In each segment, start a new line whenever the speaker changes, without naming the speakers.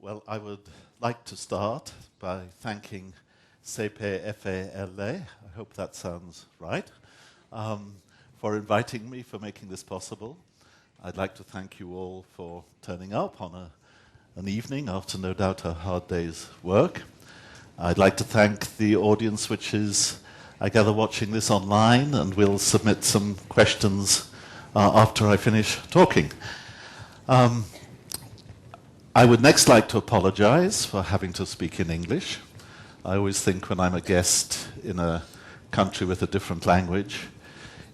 Well, I would like to start by thanking CPFALA, I hope that sounds right, for inviting me, for making this possible. I'd like to thank you all for turning up on an evening after no doubt a hard day's work. I'd like to thank the audience which is, I gather, watching this online, and we'll submit some questions after I finish talking. I would next like to apologize for having to speak in English. I always think when I'm a guest in a country with a different language,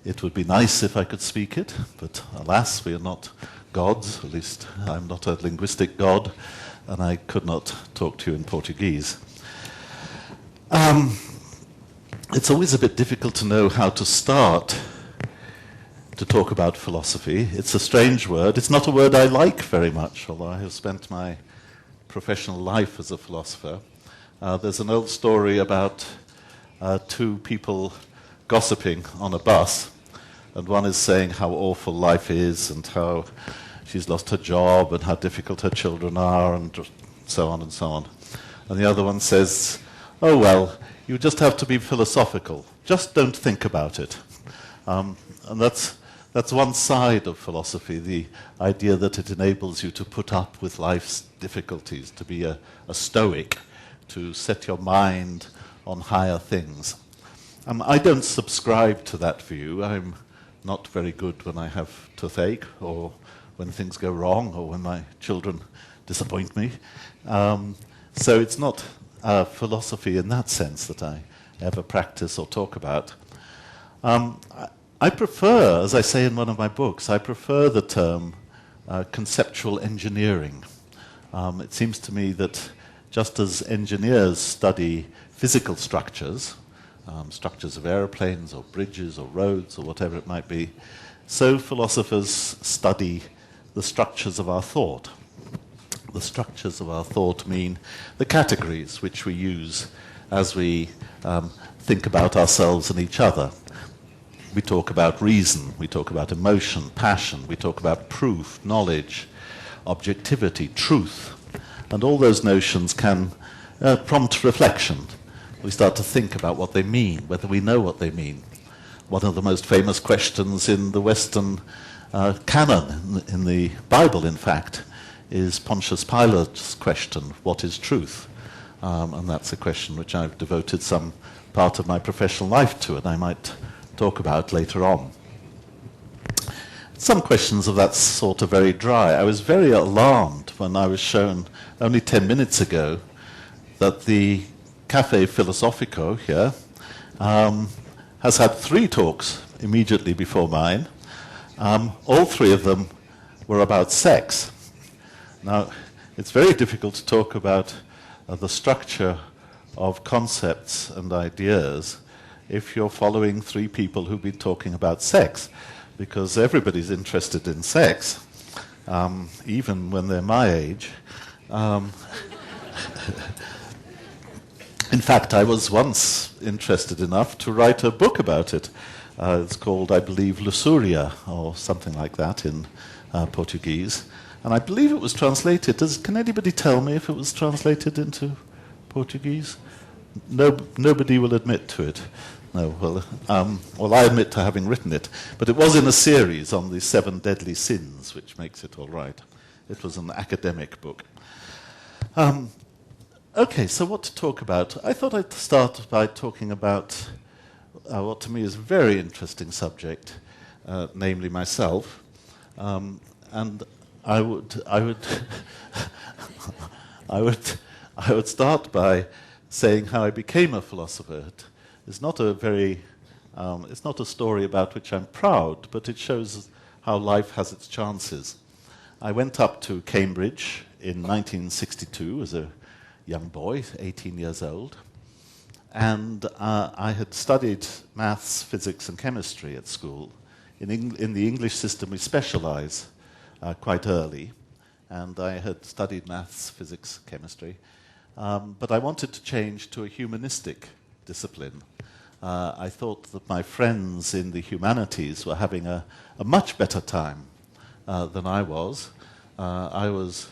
it would be nice if I could speak it, but alas, we are not gods, at least I'm not a linguistic god, and I could not talk to you in Portuguese. It's always a bit difficult to know how to start to talk about philosophy. It's a strange word. It's not a word I like very much, although I have spent my professional life as a philosopher. There's an old story about two people gossiping on a bus, and one is saying how awful life is and how she's lost her job and how difficult her children are and so on and so on. And the other one says, oh, well, you just have to be philosophical. Just don't think about it. And that's one side of philosophy, the idea that it enables you to put up with life's difficulties, to be a stoic, to set your mind on higher things. I don't subscribe to that view. I'm not very good when I have toothache or when things go wrong or when my children disappoint me. So it's not philosophy in that sense that I ever practice or talk about. I prefer, as I say in one of my books, I prefer the term conceptual engineering. It seems to me that just as engineers study physical structures, structures of aeroplanes or bridges or roads or whatever it might be, so philosophers study the structures of our thought. The structures of our thought mean the categories which we use as we think about ourselves and each other. We talk about reason, we talk about emotion, passion, we talk about proof, knowledge, objectivity, truth. And all those notions can prompt reflection. We start to think about what they mean, whether we know what they mean. One of the most famous questions in the Western canon, in the Bible, in fact, is Pontius Pilate's question, what is truth? And that's a question which I've devoted some part of my professional life to, and I might talk about later on. Some questions of that sort are very dry. I was very alarmed when I was shown only 10 minutes ago that the Café Filosófico here has had 3 talks immediately before mine. All 3 of them were about sex. Now, it's very difficult to talk about the structure of concepts and ideas if you're following 3 people who've been talking about sex, because everybody's interested in sex, even when they're my age. In fact, I was once interested enough to write a book about it. It's called, I believe, Luxúria, or something like that in Portuguese. And I believe it was translated. Can anybody tell me if it was translated into Portuguese? Nobody will admit to it. No, well, I admit to having written it, but it was in a series on the 7 deadly sins, which makes it all right. It was an academic book. Okay, so what to talk about? I thought I'd start by talking about what to me is a very interesting subject, namely myself, and I would start by saying how I became a philosopher. It's not a story about which I'm proud, but it shows how life has its chances. I went up to Cambridge in 1962 as a young boy, 18 years old, and I had studied maths, physics, and chemistry at school. In the English system, we specialize quite early, and I had studied maths, physics, chemistry, but I wanted to change to a humanistic discipline. I thought that my friends in the humanities were having a much better time than I was. I was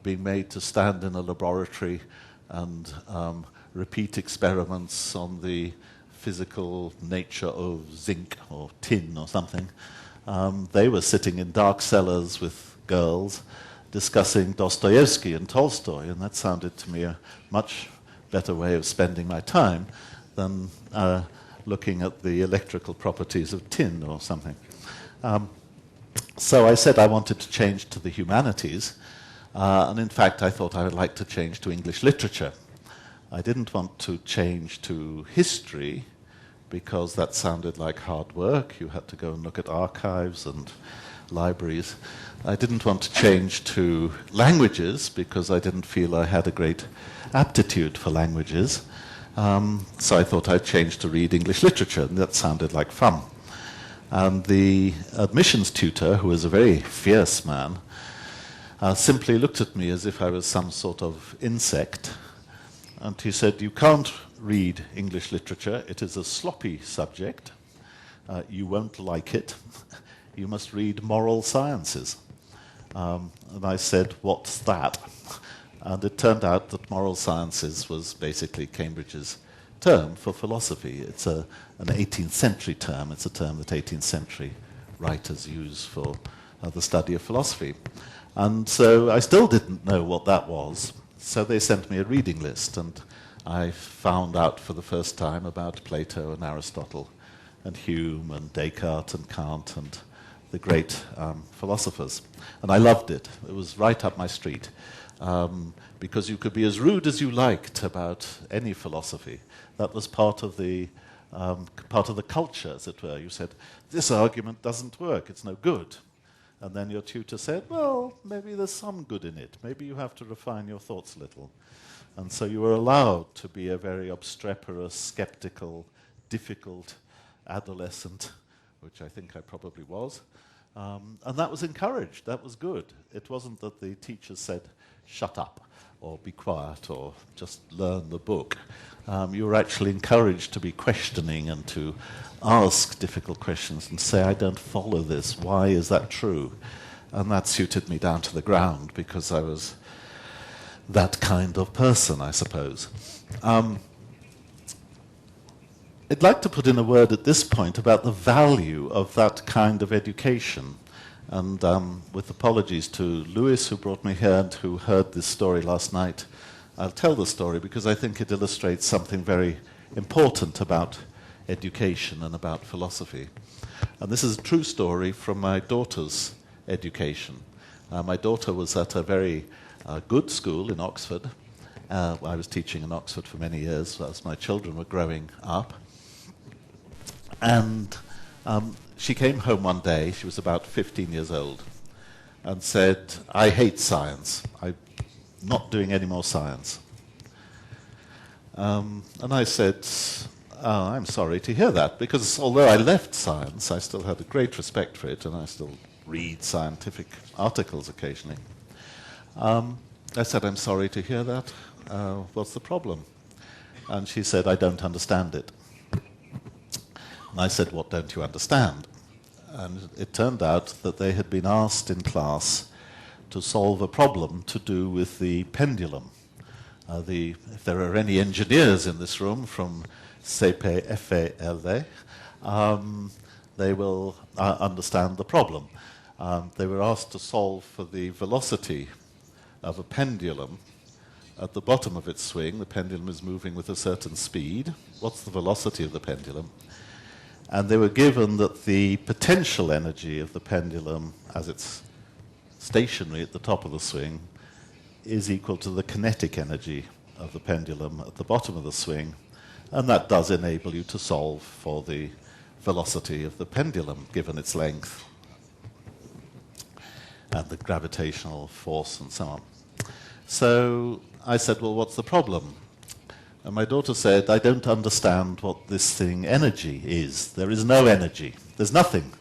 being made to stand in a laboratory and repeat experiments on the physical nature of zinc or tin or something. They were sitting in dark cellars with girls discussing Dostoevsky and Tolstoy, and that sounded to me a much better way of spending my time than looking at the electrical properties of tin or something. So I said I wanted to change to the humanities, and in fact I thought I would like to change to English literature. I didn't want to change to history because that sounded like hard work. You had to go and look at archives and libraries. I didn't want to change to languages because I didn't feel I had a great aptitude for languages. So I thought I'd change to read English literature, and that sounded like fun. And the admissions tutor, who was a very fierce man, simply looked at me as if I was some sort of insect. And he said, "You can't read English literature. It is a sloppy subject. You won't like it. You must read moral sciences." And I said, "What's that?" And it turned out that moral sciences was basically Cambridge's term for philosophy. It's an 18th century term. It's a term that 18th century writers use for the study of philosophy. And so I still didn't know what that was. So they sent me a reading list, and I found out for the first time about Plato and Aristotle and Hume and Descartes and Kant and the great philosophers. And I loved it. It was right up my street. Because you could be as rude as you liked about any philosophy. That was part of the culture, as it were. You said, "This argument doesn't work, it's no good." And then your tutor said, "Well, maybe there's some good in it. Maybe you have to refine your thoughts a little." And so you were allowed to be a very obstreperous, skeptical, difficult adolescent, which I think I probably was. And that was encouraged. That was good. It wasn't that the teachers said, "Shut up," or "Be quiet," or "Just learn the book." You were actually encouraged to be questioning and to ask difficult questions and say, "I don't follow this. Why is that true?" And that suited me down to the ground because I was that kind of person, I suppose. I'd like to put in a word at this point about the value of that kind of education. And with apologies to Lewis, who brought me here and who heard this story last night, I'll tell the story because I think it illustrates something very important about education and about philosophy. And this is a true story from my daughter's education. My daughter was at a very good school in Oxford. I was teaching in Oxford for many years as my children were growing up. And she came home one day, she was about 15 years old, and said, "I hate science. I'm not doing any more science." And I said, "I'm sorry to hear that, because although I left science, I still had a great respect for it, and I still read scientific articles occasionally." I said, "I'm sorry to hear that. What's the problem?" And she said, "I don't understand it." And I said, "What don't you understand?" And it turned out that they had been asked in class to solve a problem to do with the pendulum. If there are any engineers in this room from CPFL, they will understand the problem. They were asked to solve for the velocity of a pendulum at the bottom of its swing. The pendulum is moving with a certain speed. What's the velocity of the pendulum? And they were given that the potential energy of the pendulum as it's stationary at the top of the swing is equal to the kinetic energy of the pendulum at the bottom of the swing. And that does enable you to solve for the velocity of the pendulum given its length and the gravitational force and so on. So I said, "Well, what's the problem?" And my daughter said, "I don't understand what this thing energy is. There is no energy. There's nothing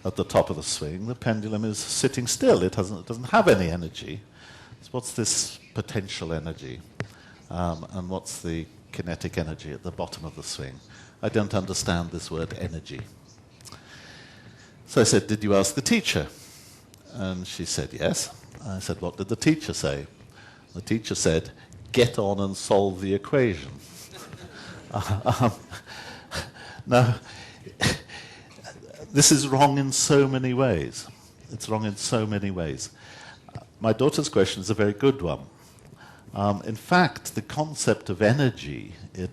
at the top of the swing. The pendulum is sitting still. It doesn't have any energy. So what's this potential energy? And what's the kinetic energy at the bottom of the swing? I don't understand this word energy." So I said, "Did you ask the teacher?" And she said, "Yes." I said, what did the teacher say? The teacher said, get on and solve the equation. Now, this is wrong in so many ways. It's wrong in so many ways. My daughter's question is a very good one. In fact, the concept of energy in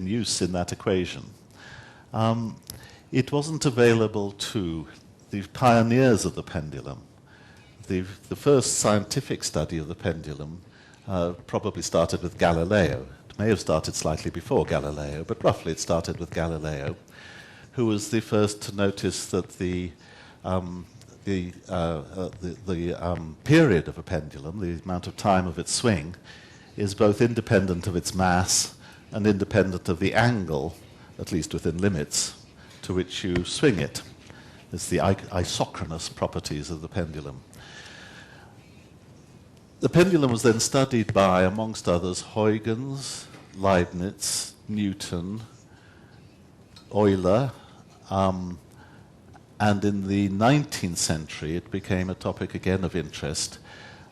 use in that equation, it wasn't available to the pioneers of the pendulum. The first scientific study of the pendulum probably started with Galileo. It may have started slightly before Galileo, but roughly it started with Galileo, who was the first to notice that the period of a pendulum, the amount of time of its swing, is both independent of its mass and independent of the angle, at least within limits, to which you swing it. It's the isochronous properties of the pendulum. The pendulum was then studied by, amongst others, Huygens, Leibniz, Newton, Euler, and in the 19th century it became a topic again of interest.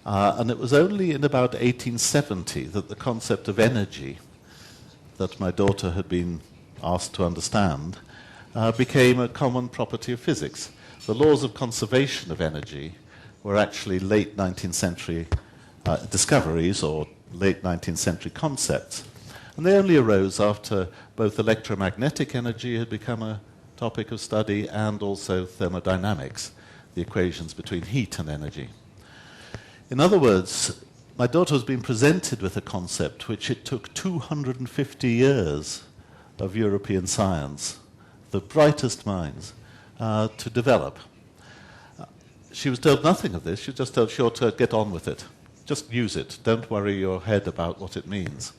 And it was only in about 1870 that the concept of energy that my daughter had been asked to understand became a common property of physics. The laws of conservation of energy were actually late 19th century discoveries or late 19th century concepts. And they only arose after both electromagnetic energy had become a topic of study and also thermodynamics, the equations between heat and energy. In other words, my daughter has been presented with a concept which it took 250 years of European science, the brightest minds, to develop. She was told nothing of this. She was just told she ought to get on with it. Just use it. Don't worry your head about what it means.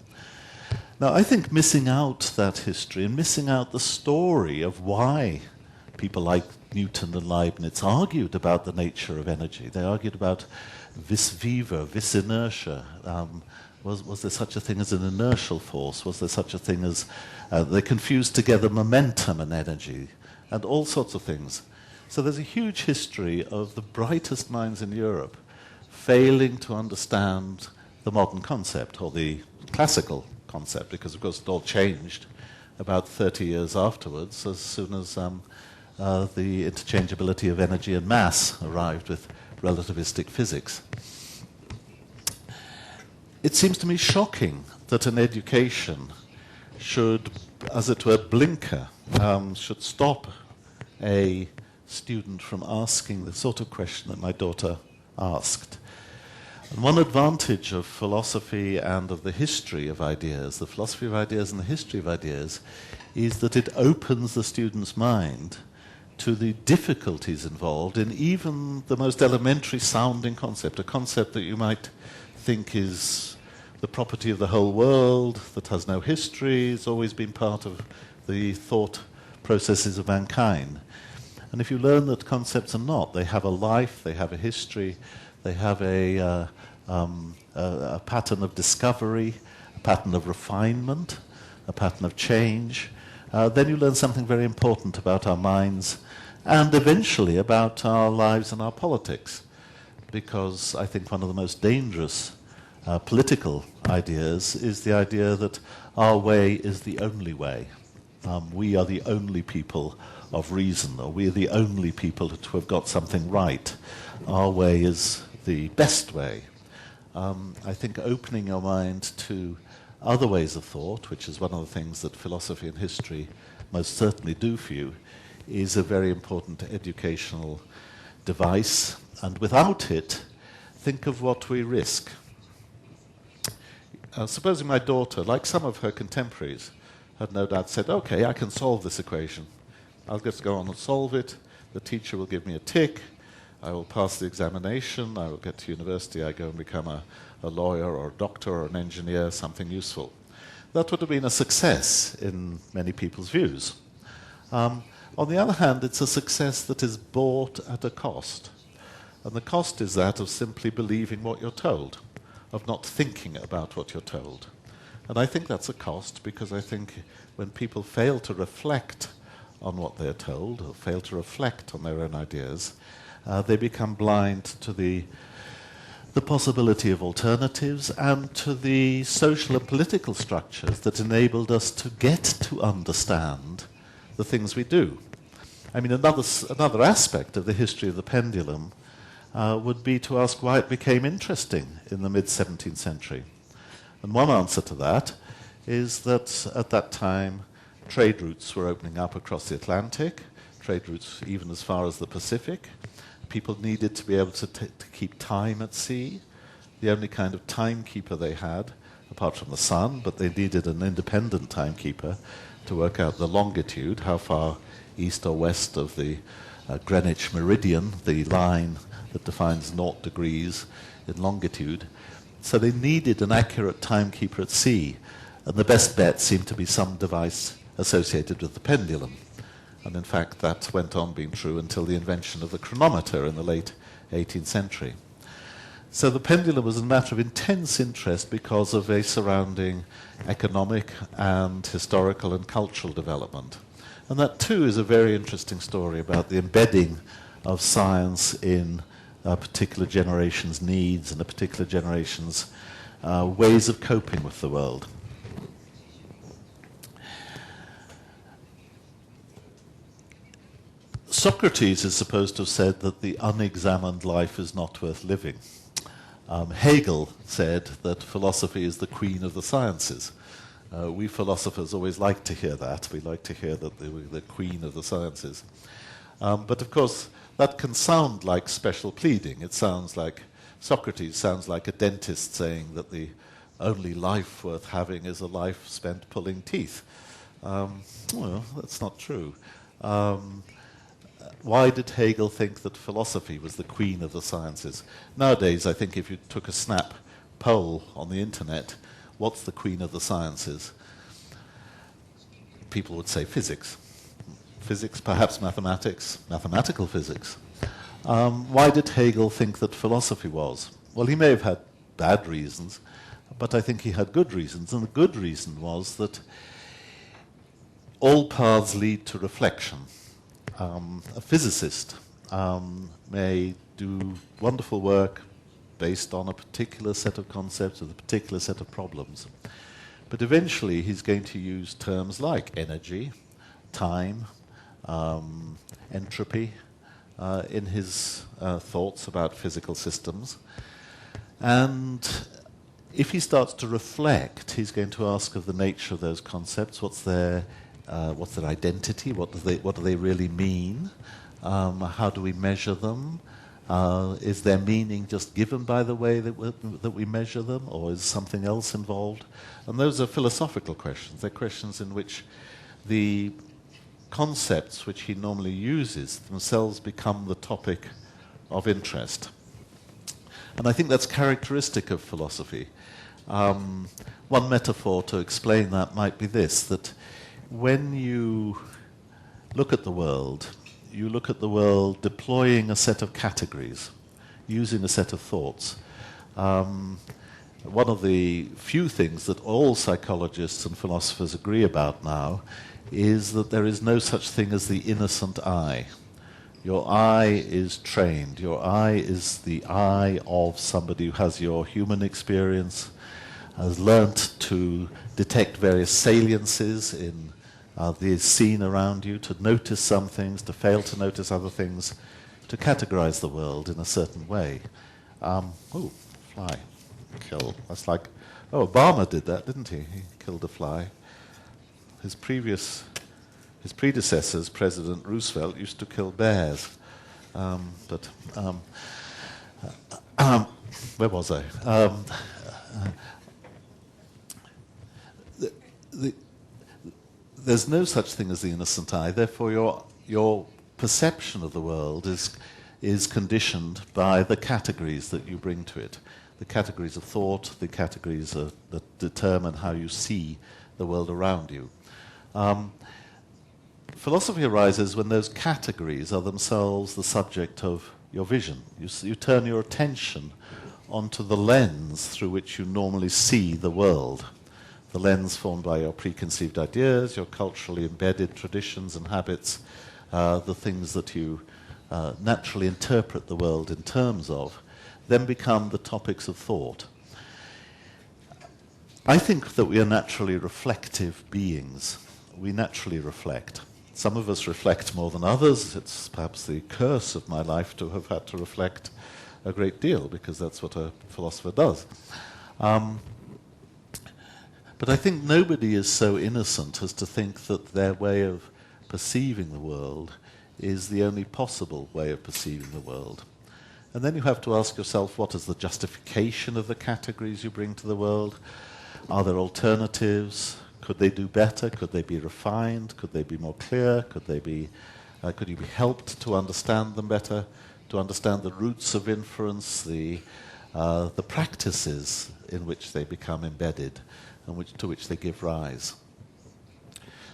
Now, I think missing out that history and missing out the story of why people like Newton and Leibniz argued about the nature of energy. They argued about vis viva, vis inertia. Was there such a thing as an inertial force? Was there such a thing as... they confused together momentum and energy and all sorts of things. So there's a huge history of the brightest minds in Europe failing to understand the modern concept, or the classical concept, because of course it all changed about 30 years afterwards, as soon as the interchangeability of energy and mass arrived with relativistic physics. It seems to me shocking that an education should, as it were, blinker, should stop a student from asking the sort of question that my daughter asked. And one advantage of philosophy and of the history of ideas, the philosophy of ideas and the history of ideas, is that it opens the student's mind to the difficulties involved in even the most elementary sounding concept, a concept that you might think is the property of the whole world, that has no history, it's always been part of the thought processes of mankind. And if you learn that concepts are not, they have a life, they have a history, they have a pattern of discovery, a pattern of refinement, a pattern of change, then you learn something very important about our minds and eventually about our lives and our politics. Because I think one of the most dangerous political ideas is the idea that our way is the only way. We are the only people of reason, or we are the only people to have got something right. Our way is the best way. I think opening your mind to other ways of thought, which is one of the things that philosophy and history most certainly do for you, is a very important educational device. And without it, think of what we risk. Supposing my daughter, like some of her contemporaries, had no doubt said, okay, I can solve this equation. I'll just go on and solve it. The teacher will give me a tick. I will pass the examination. I will get to university. I go and become a lawyer or a doctor or an engineer, something useful. That would have been a success in many people's views. On the other hand, it's a success that is bought at a cost. And the cost is that of simply believing what you're told, of not thinking about what you're told. And I think that's a cost, because I think when people fail to reflect on what they're told, or fail to reflect on their own ideas, they become blind to the the possibility of alternatives and to the social and political structures that enabled us to get to understand the things we do. I mean, another aspect of the history of the pendulum would be to ask why it became interesting in the mid-17th century. And one answer to that is that at that time trade routes were opening up across the Atlantic, trade routes even as far as the Pacific. People needed to be able to keep time at sea. The only kind of timekeeper they had, apart from the sun, but they needed an independent timekeeper to work out the longitude, how far east or west of the Greenwich meridian, the line that defines 0 degrees in longitude. So they needed an accurate timekeeper at sea, and the best bet seemed to be some device associated with the pendulum. And in fact, that went on being true until the invention of the chronometer in the late 18th century. So the pendulum was a matter of intense interest because of a surrounding economic and historical and cultural development. And that too is a very interesting story about the embedding of science in a particular generation's needs and a particular generation's ways of coping with the world. Socrates is supposed to have said that the unexamined life is not worth living. Hegel said that philosophy is the queen of the sciences. We philosophers always like to hear that. We like to hear that we're the queen of the sciences. But of course, that can sound like special pleading. It sounds like Socrates sounds like a dentist saying that the only life worth having is a life spent pulling teeth. Well, that's not true. Why did Hegel think that philosophy was the queen of the sciences? Nowadays, I think if you took a snap poll on the internet, what's the queen of the sciences? People would say physics. Physics, perhaps mathematics, mathematical physics. Why did Hegel think that philosophy was? Well, he may have had bad reasons, but I think he had good reasons. And the good reason was that all paths lead to reflection. A physicist may do wonderful work based on a particular set of concepts with a particular set of problems. But eventually he's going to use terms like energy, time, entropy in his thoughts about physical systems. And if he starts to reflect, he's going to ask of the nature of those concepts, what's their identity? What do they really mean? How do we measure them? Is their meaning just given by the way that we measure them, or is something else involved? And those are philosophical questions. They're questions in which the concepts which he normally uses themselves become the topic of interest. And I think that's characteristic of philosophy. One metaphor to explain that might be this, that when you look at the world, you look at the world deploying a set of categories, using a set of thoughts. One of the few things that all psychologists and philosophers agree about now is that there is no such thing as the innocent eye. Your eye is trained. Your eye is the eye of somebody who has your human experience, has learnt to detect various saliences in the scene around you, to notice some things, to fail to notice other things, to categorize the world in a certain way. Fly. Kill. That's like, Obama did that, didn't he? He killed a fly. His predecessors, President Roosevelt, used to kill bears. Where was I? There's no such thing as the innocent eye. Therefore, your perception of the world is conditioned by the categories that you bring to it, the categories of thought, the categories that determine how you see the world around you. Philosophy arises when those categories are themselves the subject of your vision. You turn your attention onto the lens through which you normally see the world. The lens formed by your preconceived ideas, your culturally embedded traditions and habits, the things that you naturally interpret the world in terms of. then become the topics of thought. I think that we are naturally reflective beings. We naturally reflect. Some of us reflect more than others. It's perhaps the curse of my life to have had to reflect a great deal, because that's what a philosopher does. But I think nobody is so innocent as to think that their way of perceiving the world is the only possible way of perceiving the world. And then you have to ask yourself, what is the justification of the categories you bring to the world? Are there alternatives? Could they do better? Could they be refined? Could they be more clear? Could you be helped to understand them better, to understand the roots of inference, the practices in which they become embedded and to which they give rise?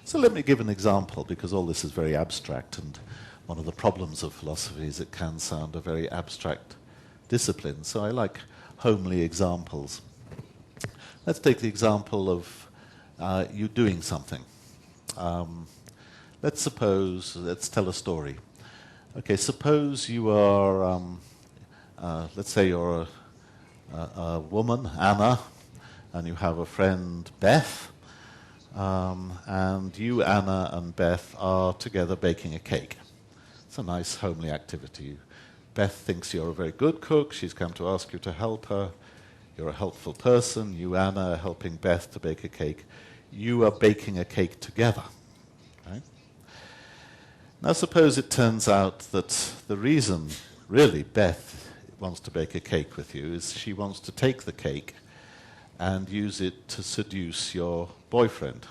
So let me give an example, because all this is very abstract, and one of the problems of philosophy is it can sound a very abstract discipline. So I like homely examples. Let's take the example of you doing something. Let's tell a story. Okay, suppose you are, let's say you're a woman, Anna, and you have a friend, Beth, and you, Anna, and Beth are together baking a cake. It's a nice homely activity. Beth thinks you're a very good cook. She's come to ask you to help her. You're a helpful person. You, Anna, are helping Beth to bake a cake. You are baking a cake together. Right? Now suppose it turns out that the reason, really, Beth wants to bake a cake with you is she wants to take the cake and use it to seduce your boyfriend.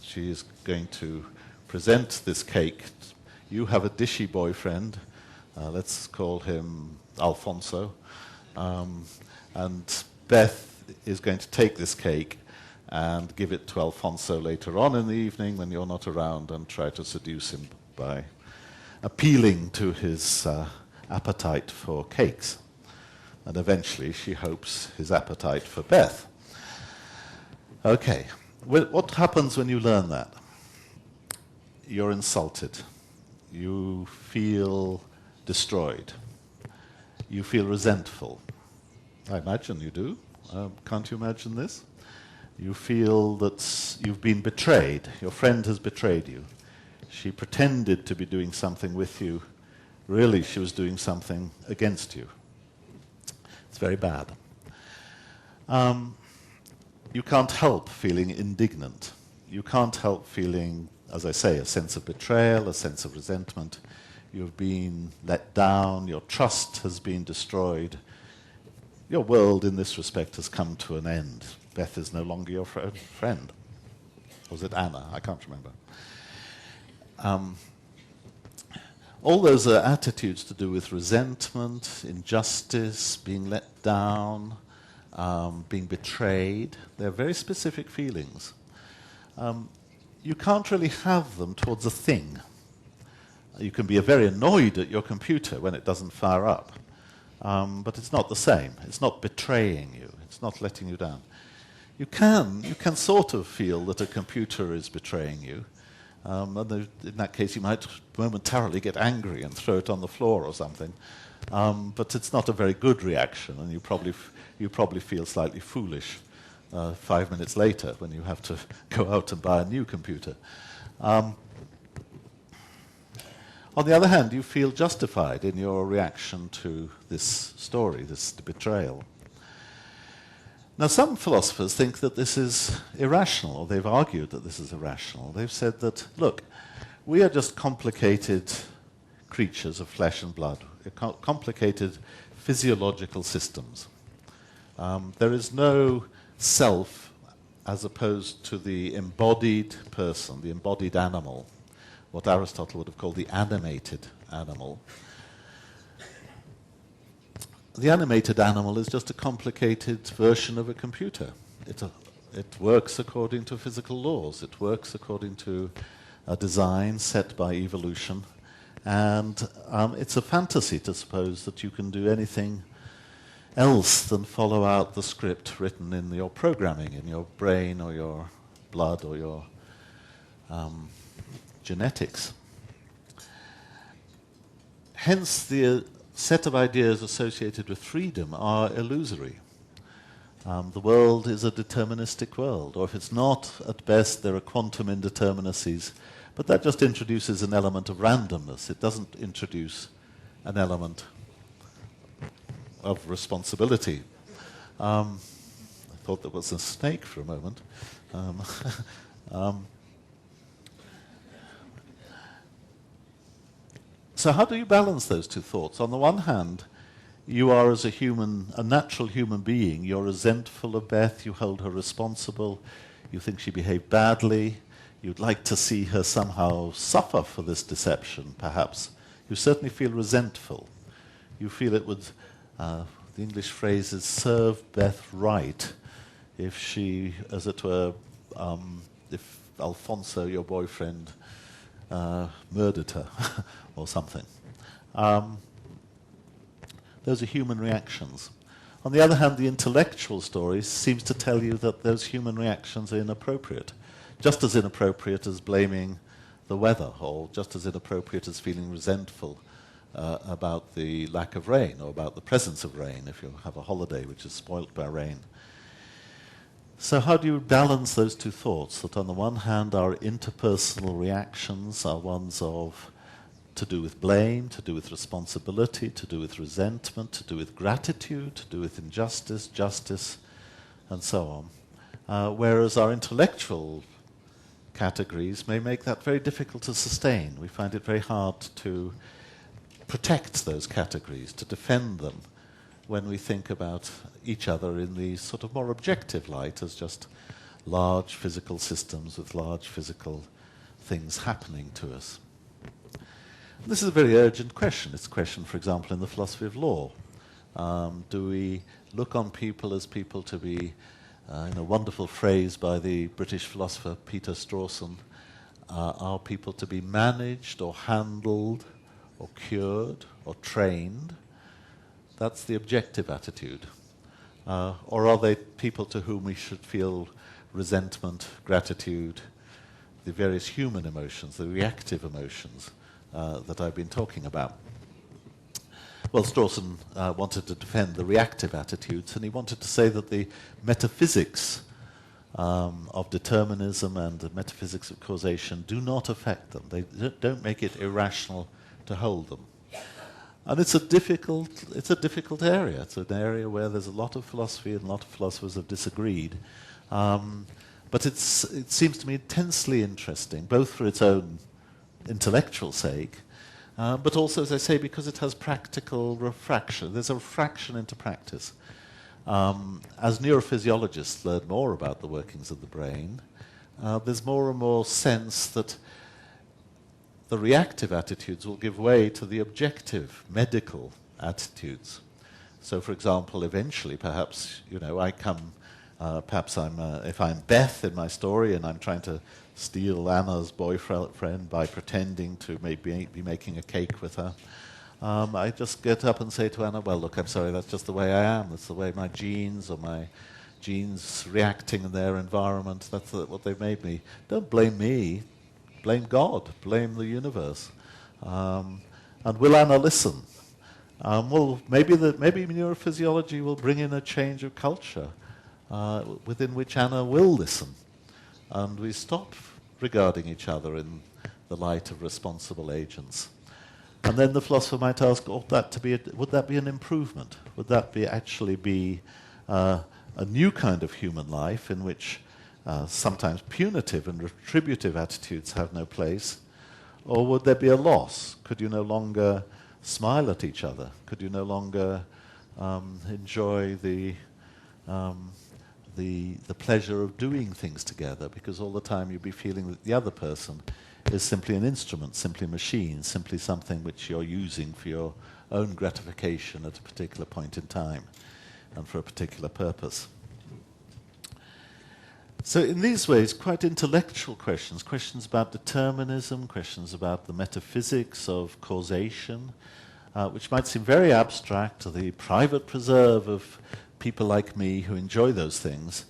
She is going to present this cake. You have a dishy boyfriend. Let's call him Alfonso. And Beth is going to take this cake and give it to Alfonso later on in the evening when you're not around, and try to seduce him by appealing to his appetite for cakes. And eventually she hopes his appetite for Beth. Okay, what happens when you learn that? You're insulted. You feel destroyed. You feel resentful. I imagine you do. Can't you imagine this? You feel that you've been betrayed. Your friend has betrayed you. She pretended to be doing something with you. Really, she was doing something against you. It's very bad. You can't help feeling indignant. You can't help feeling, as I say, a sense of betrayal, a sense of resentment. You've been let down. Your trust has been destroyed. Your world, in this respect, has come to an end. Beth is no longer your friend. Or was it Anna? I can't remember. All those are attitudes to do with resentment, injustice, being let down, being betrayed. They're very specific feelings. You can't really have them towards a thing. You can be very annoyed at your computer when it doesn't fire up. But it's not the same. It's not betraying you. It's not letting you down. You can sort of feel that a computer is betraying you. And in that case, you might momentarily get angry and throw it on the floor or something. But it's not a very good reaction, and you probably feel slightly foolish 5 minutes later when you have to go out and buy a new computer. On the other hand, you feel justified in your reaction to this story, this betrayal. Now, some philosophers think that this is irrational, or they've argued that this is irrational. They've said that, look, we are just complicated creatures of flesh and blood, complicated physiological systems. There is no self as opposed to the embodied person, the embodied animal, what Aristotle would have called the animated animal. The animated animal is just a complicated version of a computer. It works according to physical laws. It works according to a design set by evolution. And it's a fantasy to suppose that you can do anything else than follow out the script written in your programming, in your brain or your blood or your genetics. Hence the set of ideas associated with freedom are illusory. The world is a deterministic world, or if it's not, at best there are quantum indeterminacies, but that just introduces an element of randomness. It doesn't introduce an element of responsibility. I thought there was a snake for a moment. So how do you balance those two thoughts? On the one hand, you are, as a natural human being, you're resentful of Beth, you hold her responsible, you think she behaved badly, you'd like to see her somehow suffer for this deception, perhaps. You certainly feel resentful. You feel it would, the English phrase is, serve Beth right if she, as it were, if Alfonso, your boyfriend, murdered her or something. Those are human reactions. On the other hand, the intellectual story seems to tell you that those human reactions are inappropriate, just as inappropriate as blaming the weather, or just as inappropriate as feeling resentful about the lack of rain, or about the presence of rain if you have a holiday which is spoilt by rain. So how do you balance those two thoughts? That on the one hand, our interpersonal reactions are ones of to do with blame, to do with responsibility, to do with resentment, to do with gratitude, to do with injustice, justice, and so on. Whereas our intellectual categories may make that very difficult to sustain. We find it very hard to protect those categories, to defend them when we think about each other in the sort of more objective light as just large physical systems with large physical things happening to us. This is a very urgent question. It's a question, for example, in the philosophy of law. Do we look on people as people to be, in a wonderful phrase by the British philosopher Peter Strawson, are people to be managed or handled or cured or trained? That's the objective attitude. Or are they people to whom we should feel resentment, gratitude, the various human emotions, the reactive emotions that I've been talking about? Well, Strawson wanted to defend the reactive attitudes, and he wanted to say that the metaphysics of determinism and the metaphysics of causation do not affect them. They don't make it irrational to hold them. And it's a difficult area. It's an area where there's a lot of philosophy and a lot of philosophers have disagreed. But it seems to me intensely interesting, both for its own intellectual sake, but also, as I say, because it has practical refraction. There's a refraction into practice. As neurophysiologists learn more about the workings of the brain, there's more and more sense that the reactive attitudes will give way to the objective, medical attitudes. So, for example, eventually, perhaps, I come, if I'm Beth in my story and I'm trying to steal Anna's boyfriend by pretending to maybe be making a cake with her, I just get up and say to Anna, well, look, I'm sorry, that's just the way I am. That's the way my genes reacting in their environment, that's what they've made me. Don't blame me. Blame God, blame the universe. And will Anna listen? Well, maybe neurophysiology will bring in a change of culture within which Anna will listen. And we stop regarding each other in the light of responsible agents. And then the philosopher might ask, would that be an improvement? Would that actually be a new kind of human life in which sometimes punitive and retributive attitudes have no place? Or would there be a loss? Could you no longer smile at each other? Could you no longer enjoy the pleasure of doing things together? Because all the time you'd be feeling that the other person is simply an instrument, simply a machine, simply something which you're using for your own gratification at a particular point in time and for a particular purpose. So in these ways, quite intellectual questions about determinism, questions about the metaphysics of causation, which might seem very abstract to the private preserve of people like me who enjoy those things,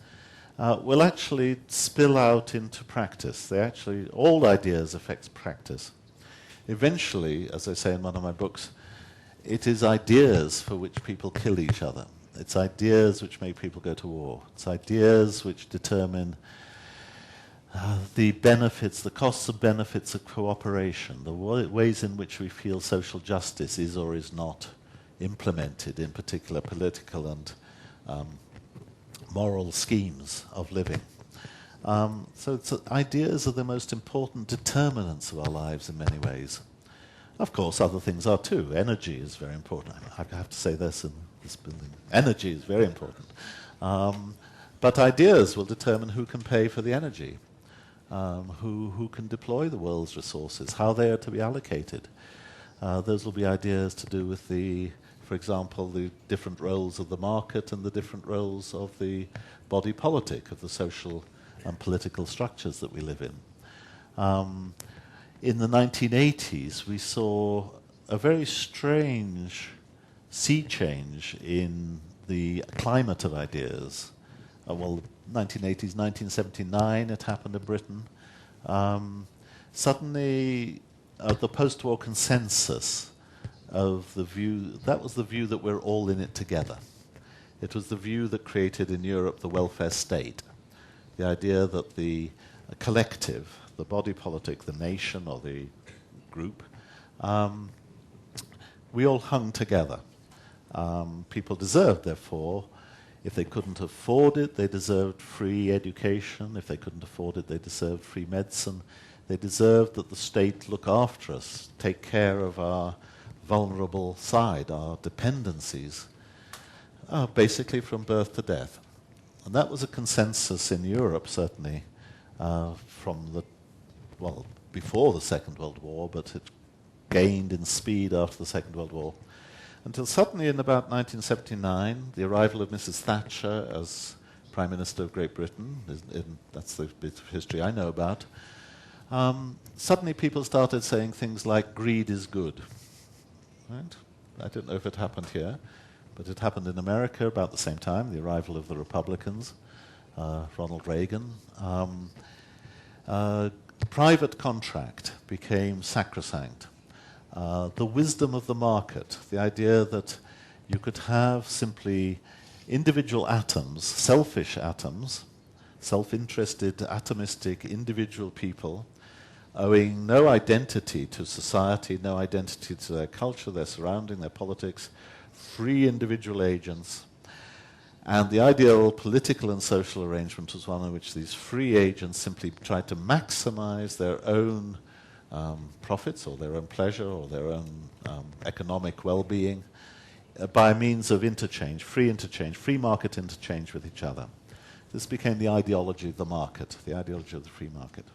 will actually spill out into practice. All ideas affect practice. Eventually, as I say in one of my books, It is ideas for which people kill each other. It's ideas which make people go to war. It's ideas which determine the benefits, the costs and benefits of cooperation, the ways in which we feel social justice is or is not implemented in particular political and moral schemes of living. So ideas are the most important determinants of our lives in many ways. Of course, other things are too. Energy is very important. I have to say this in this building. Energy is very important. But ideas will determine who can pay for the energy, who can deploy the world's resources, how they are to be allocated. Those will be ideas to do with for example, the different roles of the market and the different roles of the body politic, of the social and political structures that we live in. In the 1980s, we saw a very strange sea change in the climate of ideas. 1980s, 1979, it happened in Britain. Suddenly, the post-war consensus of the view, that was the view that we're all in it together. It was the view that created in Europe the welfare state, the idea that the collective, the body politic, the nation or the group, we all hung together. People deserved, therefore, if they couldn't afford it, they deserved free education. If they couldn't afford it, they deserved free medicine. They deserved that the state look after us, take care of our vulnerable side, our dependencies, basically from birth to death. And that was a consensus in Europe, certainly, before the Second World War, but it gained in speed after the Second World War. Until suddenly in about 1979, the arrival of Mrs. Thatcher as Prime Minister of Great Britain, that's the bit of history I know about, suddenly people started saying things like, greed is good. Right? I don't know if it happened here, but it happened in America about the same time, the arrival of the Republicans, Ronald Reagan. Private contract became sacrosanct. The wisdom of the market, the idea that you could have simply individual atoms, selfish atoms, self-interested, atomistic, individual people, owing no identity to society, no identity to their culture, their surrounding, their politics, free individual agents. And the ideal political and social arrangement was one in which these free agents simply tried to maximize their own profits or their own pleasure or their own economic well-being by means of interchange, free market interchange with each other. This became the ideology of the market, the ideology of the free market.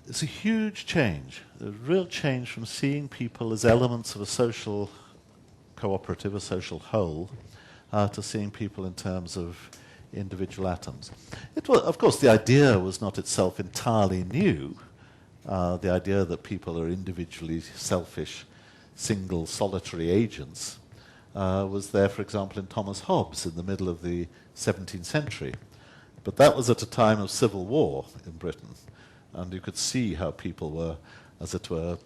It's a huge change, a real change from seeing people as elements of a social cooperative, a social whole, to seeing people in terms of individual atoms. Of course, the idea was not itself entirely new. The idea that people are individually selfish, single, solitary agents was there, for example, in Thomas Hobbes in the middle of the 17th century. But that was at a time of civil war in Britain. And you could see how people were, as it were,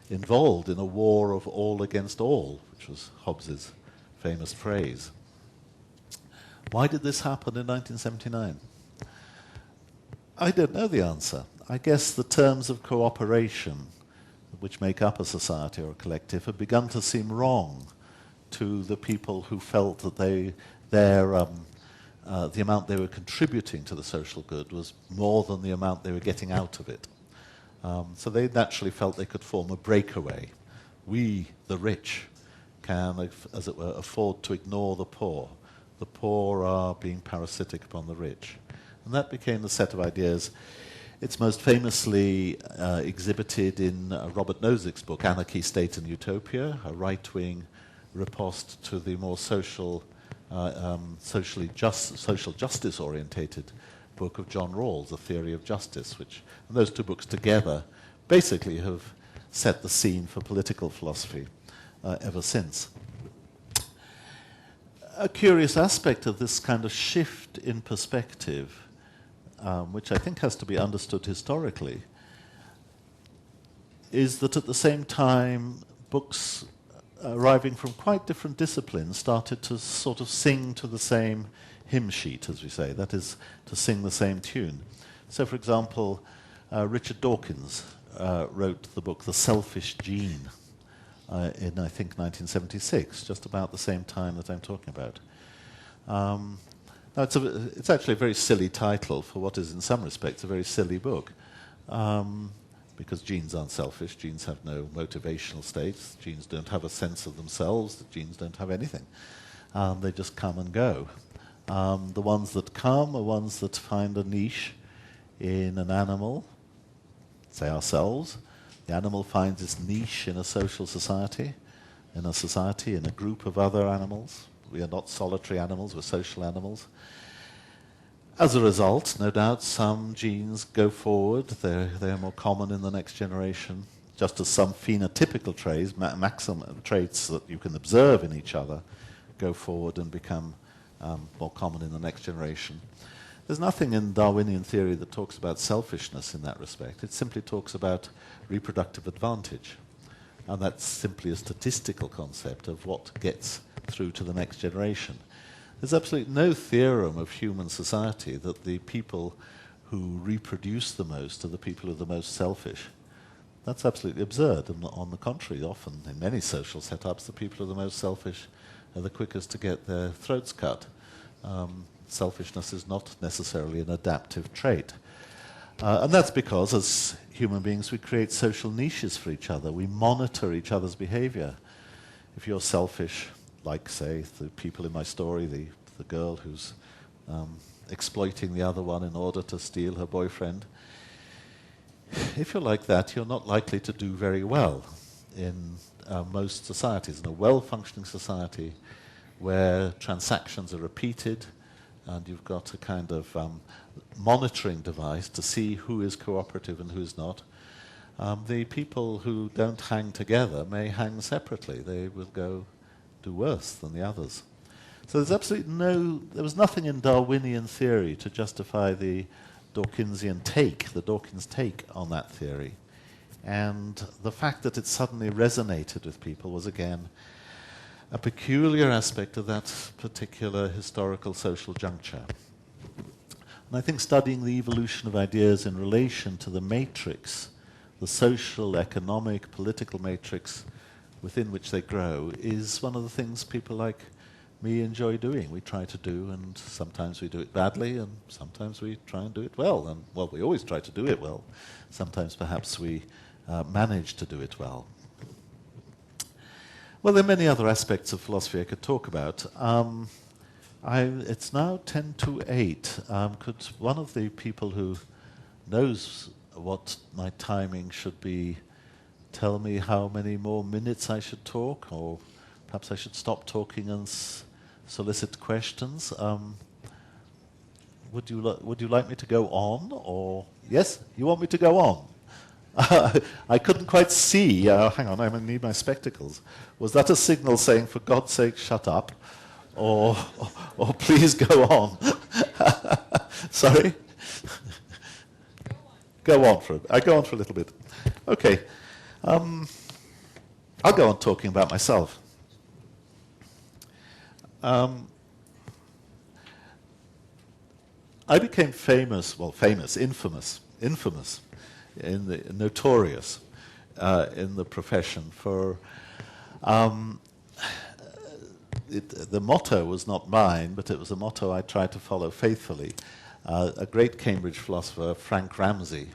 involved in a war of all against all, which was Hobbes's famous phrase. Why did this happen in 1979? I don't know the answer. I guess the terms of cooperation which make up a society or a collective have begun to seem wrong to the people who felt that the amount they were contributing to the social good was more than the amount they were getting out of it. So they naturally felt they could form a breakaway. We, the rich, can, as it were, afford to ignore the poor. The poor are being parasitic upon the rich. And that became the set of ideas. It's most famously exhibited in Robert Nozick's book, Anarchy, State and Utopia, a right-wing riposte to the more social justice-orientated book of John Rawls, A Theory of Justice, and those two books together basically have set the scene for political philosophy ever since. A curious aspect of this kind of shift in perspective, which I think has to be understood historically, is that at the same time books arriving from quite different disciplines started to sort of sing to the same hymn sheet, as we say, that is, to sing the same tune. So, for example, Richard Dawkins wrote the book The Selfish Gene in, I think, 1976, just about the same time that I'm talking about. Now, it's actually a very silly title for what is, in some respects, a very silly book. Because genes aren't selfish, genes have no motivational states, genes don't have a sense of themselves, genes don't have anything. They just come and go. The ones that come are ones that find a niche in an animal, say ourselves. The animal finds its niche in a social society, in a group of other animals. We are not solitary animals, we're social animals. As a result, no doubt, some genes go forward. They're more common in the next generation, just as some phenotypical traits, maximum traits that you can observe in each other, go forward and become more common in the next generation. There's nothing in Darwinian theory that talks about selfishness in that respect. It simply talks about reproductive advantage. And that's simply a statistical concept of what gets through to the next generation. There's absolutely no theorem of human society that the people who reproduce the most are the people who are the most selfish. That's absolutely absurd. And on the contrary, often in many social setups, the people who are the most selfish are the quickest to get their throats cut. Selfishness is not necessarily an adaptive trait. And that's because, as human beings, we create social niches for each other. We monitor each other's behavior. If you're selfish, like, say, the people in my story, the girl who's exploiting the other one in order to steal her boyfriend, if you're like that, you're not likely to do very well in most societies. In a well-functioning society where transactions are repeated and you've got a kind of monitoring device to see who is cooperative and who's not, the people who don't hang together may hang separately. They will go do worse than the others. So there was nothing in Darwinian theory to justify the Dawkinsian take, the Dawkins take on that theory. And the fact that it suddenly resonated with people was, again, a peculiar aspect of that particular historical social juncture. And I think studying the evolution of ideas in relation to the matrix, the social, economic, political matrix within which they grow, is one of the things people like me enjoy doing. We try to do, and sometimes we do it badly, and sometimes we try and do it well. And, well, we always try to do it well. Sometimes perhaps we manage to do it well. Well, there are many other aspects of philosophy I could talk about. It's now 10 to 8. Could one of the people who knows what my timing should be tell me how many more minutes I should talk, or perhaps I should stop talking and solicit questions? Would you like me to go on, or yes, you want me to go on? I couldn't quite see. Hang on, I need my spectacles. Was that a signal saying, "For God's sake, shut up," or "Please go on"? Sorry. Go on for a little bit. Okay. I'll go on talking about myself. I became infamous, notorious in the profession for. The motto was not mine, but it was a motto I tried to follow faithfully. A great Cambridge philosopher, Frank Ramsey,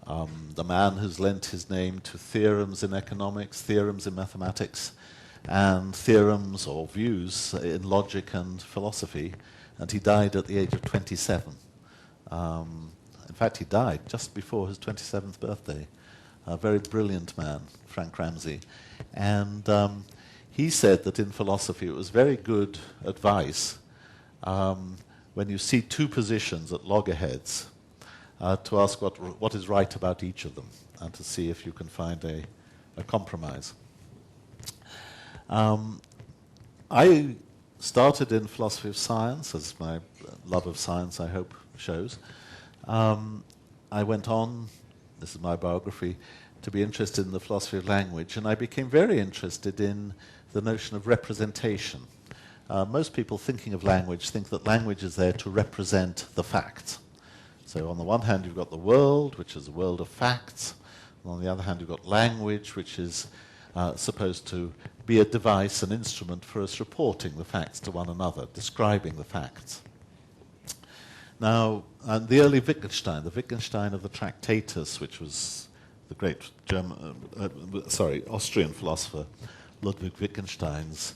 the man who's lent his name to theorems in economics, theorems in mathematics, and theorems or views in logic and philosophy, and he died at the age of 27. In fact, he died just before his 27th birthday. A very brilliant man, Frank Ramsey. And he said that in philosophy it was very good advice when you see two positions at loggerheads to ask what is right about each of them and to see if you can find a compromise. I started in philosophy of science, as my love of science, I hope, shows. I went on, this is my biography, to be interested in the philosophy of language, and I became very interested in the notion of representation. Most people thinking of language think that language is there to represent the facts. So on the one hand, you've got the world, which is a world of facts. And on the other hand, you've got language, which is supposed to be a device, an instrument for us reporting the facts to one another, describing the facts. Now, the early Wittgenstein, the Wittgenstein of the Tractatus, which was the great Austrian philosopher Ludwig Wittgenstein's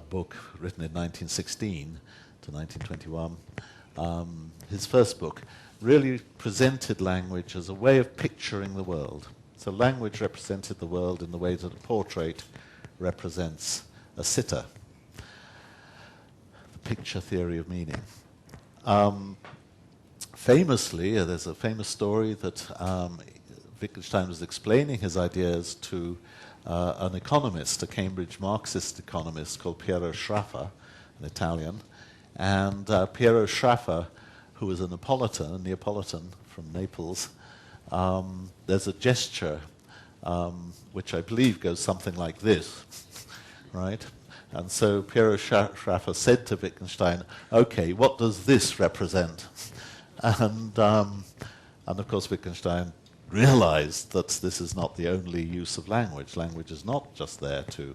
book, written in 1916 to 1921, his first book, really presented language as a way of picturing the world. So language represented the world in the way that a portrait represents a sitter. The picture theory of meaning. Famously, there's a famous story that Wittgenstein was explaining his ideas to an economist, a Cambridge Marxist economist called Piero Sraffa, an Italian. And Piero Sraffa, who was a Neapolitan from Naples, there's a gesture which I believe goes something like this, right? And so Piero Sraffa said to Wittgenstein, okay, what does this represent? And of course Wittgenstein realized that this is not the only use of language. Language is not just there to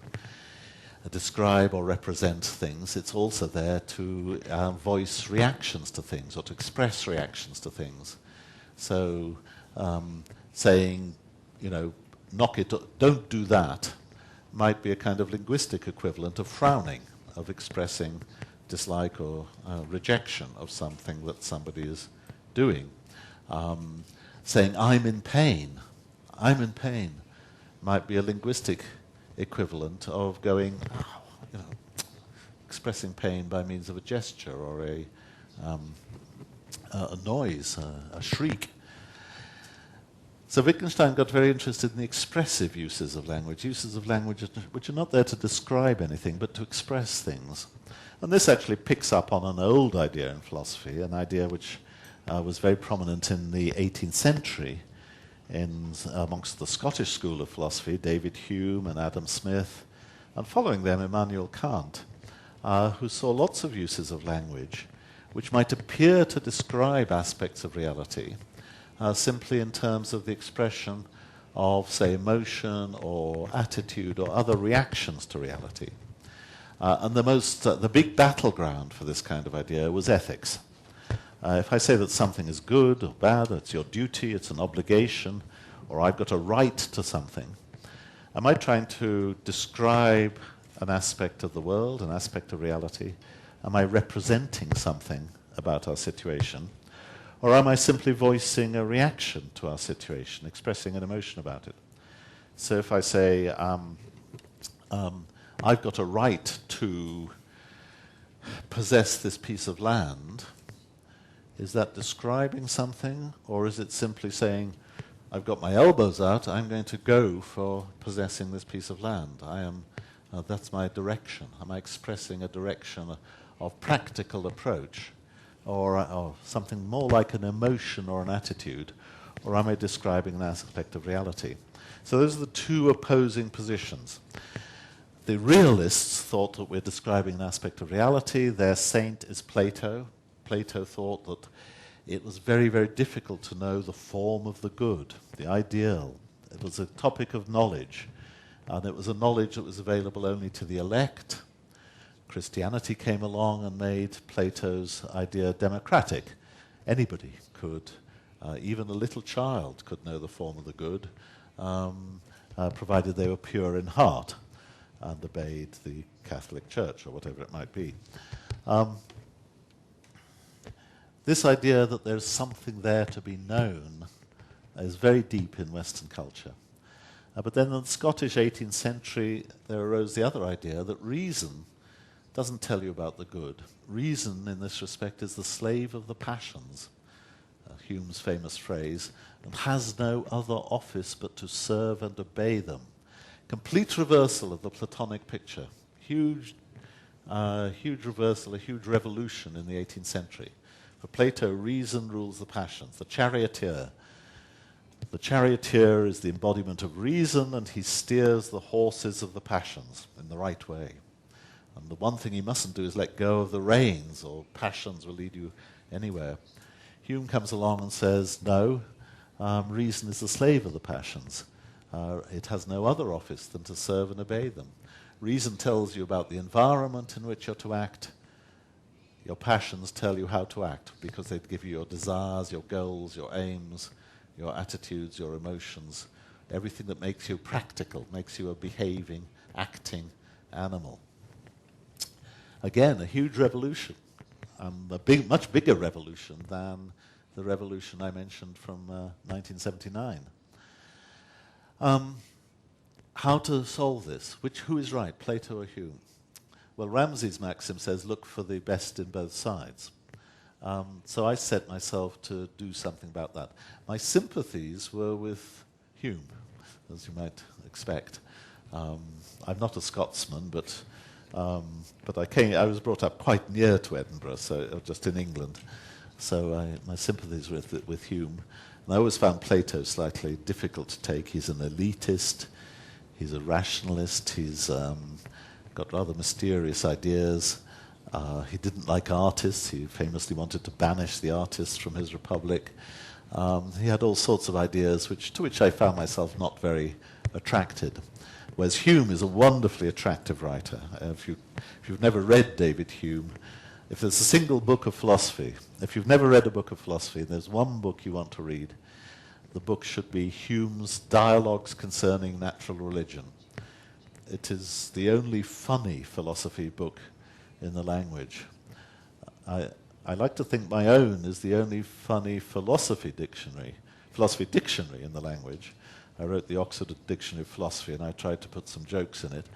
describe or represent things, it's also there to voice reactions to things or to express reactions to things. So saying, knock it, don't do that, might be a kind of linguistic equivalent of frowning, of expressing dislike or rejection of something that somebody is doing. Saying, I'm in pain, might be a linguistic equivalent of going, expressing pain by means of a gesture or a noise, a shriek. So Wittgenstein got very interested in the expressive uses of language which are not there to describe anything, but to express things. And this actually picks up on an old idea in philosophy, an idea which was very prominent in the 18th century amongst the Scottish school of philosophy, David Hume and Adam Smith, and following them Immanuel Kant, who saw lots of uses of language which might appear to describe aspects of reality simply in terms of the expression of, say, emotion or attitude or other reactions to reality. And the big battleground for this kind of idea was ethics. If I say that something is good or bad, it's your duty, it's an obligation, or I've got a right to something, am I trying to describe an aspect of the world, an aspect of reality? Am I representing something about our situation? Or am I simply voicing a reaction to our situation, expressing an emotion about it? So if I say, I've got a right to possess this piece of land, is that describing something, or is it simply saying, I've got my elbows out, I'm going to go for possessing this piece of land. That's my direction. Am I expressing a direction of practical approach, or something more like an emotion or an attitude, or am I describing an aspect of reality? So those are the two opposing positions. The realists thought that we're describing an aspect of reality. Their saint is Plato. Plato thought that it was very, very difficult to know the form of the good, the ideal. It was a topic of knowledge, and it was a knowledge that was available only to the elect. Christianity came along and made Plato's idea democratic. Anybody could, even a little child could know the form of the good, provided they were pure in heart and obeyed the Catholic Church or whatever it might be. This idea that there's something there to be known is very deep in Western culture. But then in the Scottish 18th century, there arose the other idea that reason doesn't tell you about the good. Reason, in this respect, is the slave of the passions, Hume's famous phrase, and has no other office but to serve and obey them. Complete reversal of the Platonic picture. Huge reversal, a huge revolution in the 18th century. For Plato, reason rules the passions. The charioteer The charioteer is the embodiment of reason, and he steers the horses of the passions in the right way. And the one thing he mustn't do is let go of the reins, or passions will lead you anywhere. Hume comes along and says, no, reason is the slave of the passions. It has no other office than to serve and obey them. Reason tells you about the environment in which you're to act. Your passions tell you how to act, because they give you your desires, your goals, your aims, your attitudes, your emotions, everything that makes you practical, makes you a behaving, acting animal. Again, a huge revolution, much bigger revolution than the revolution I mentioned from 1979. How to solve this? Who is right, Plato or Hume? Well, Ramsay's maxim says, look for the best in both sides. So I set myself to do something about that. My sympathies were with Hume, as you might expect. I'm not a Scotsman, but I was brought up quite near to Edinburgh, so just in England. So my sympathies were with Hume. And I always found Plato slightly difficult to take. He's an elitist. He's a rationalist. He's got rather mysterious ideas. He didn't like artists. He famously wanted to banish the artists from his republic. He had all sorts of ideas to which I found myself not very attracted. Whereas Hume is a wonderfully attractive writer. If you've never read David Hume, if there's a single book of philosophy, if you've never read a book of philosophy and there's one book you want to read, the book should be Hume's Dialogues Concerning Natural Religion. It is the only funny philosophy book in the language. I like to think my own is the only funny philosophy dictionary in the language. I wrote the Oxford Dictionary of Philosophy, and I tried to put some jokes in it.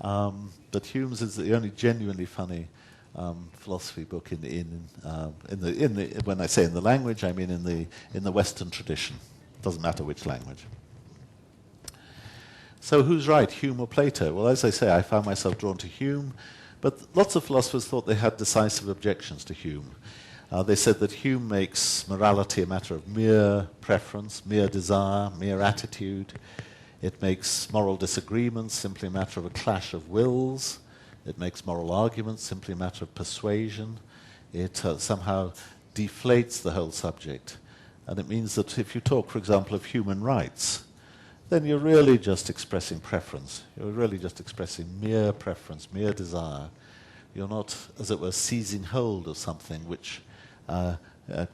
But Hume's is the only genuinely funny philosophy book when I say in the language, I mean in the Western tradition. It doesn't matter which language. So who's right, Hume or Plato? Well, as I say, I found myself drawn to Hume, but lots of philosophers thought they had decisive objections to Hume. They said that Hume makes morality a matter of mere preference, mere desire, mere attitude. It makes moral disagreements simply a matter of a clash of wills. It makes moral arguments simply a matter of persuasion. It somehow deflates the whole subject. And it means that if you talk, for example, of human rights, then you're really just expressing preference. You're really just expressing mere preference, mere desire. You're not, as it were, seizing hold of something which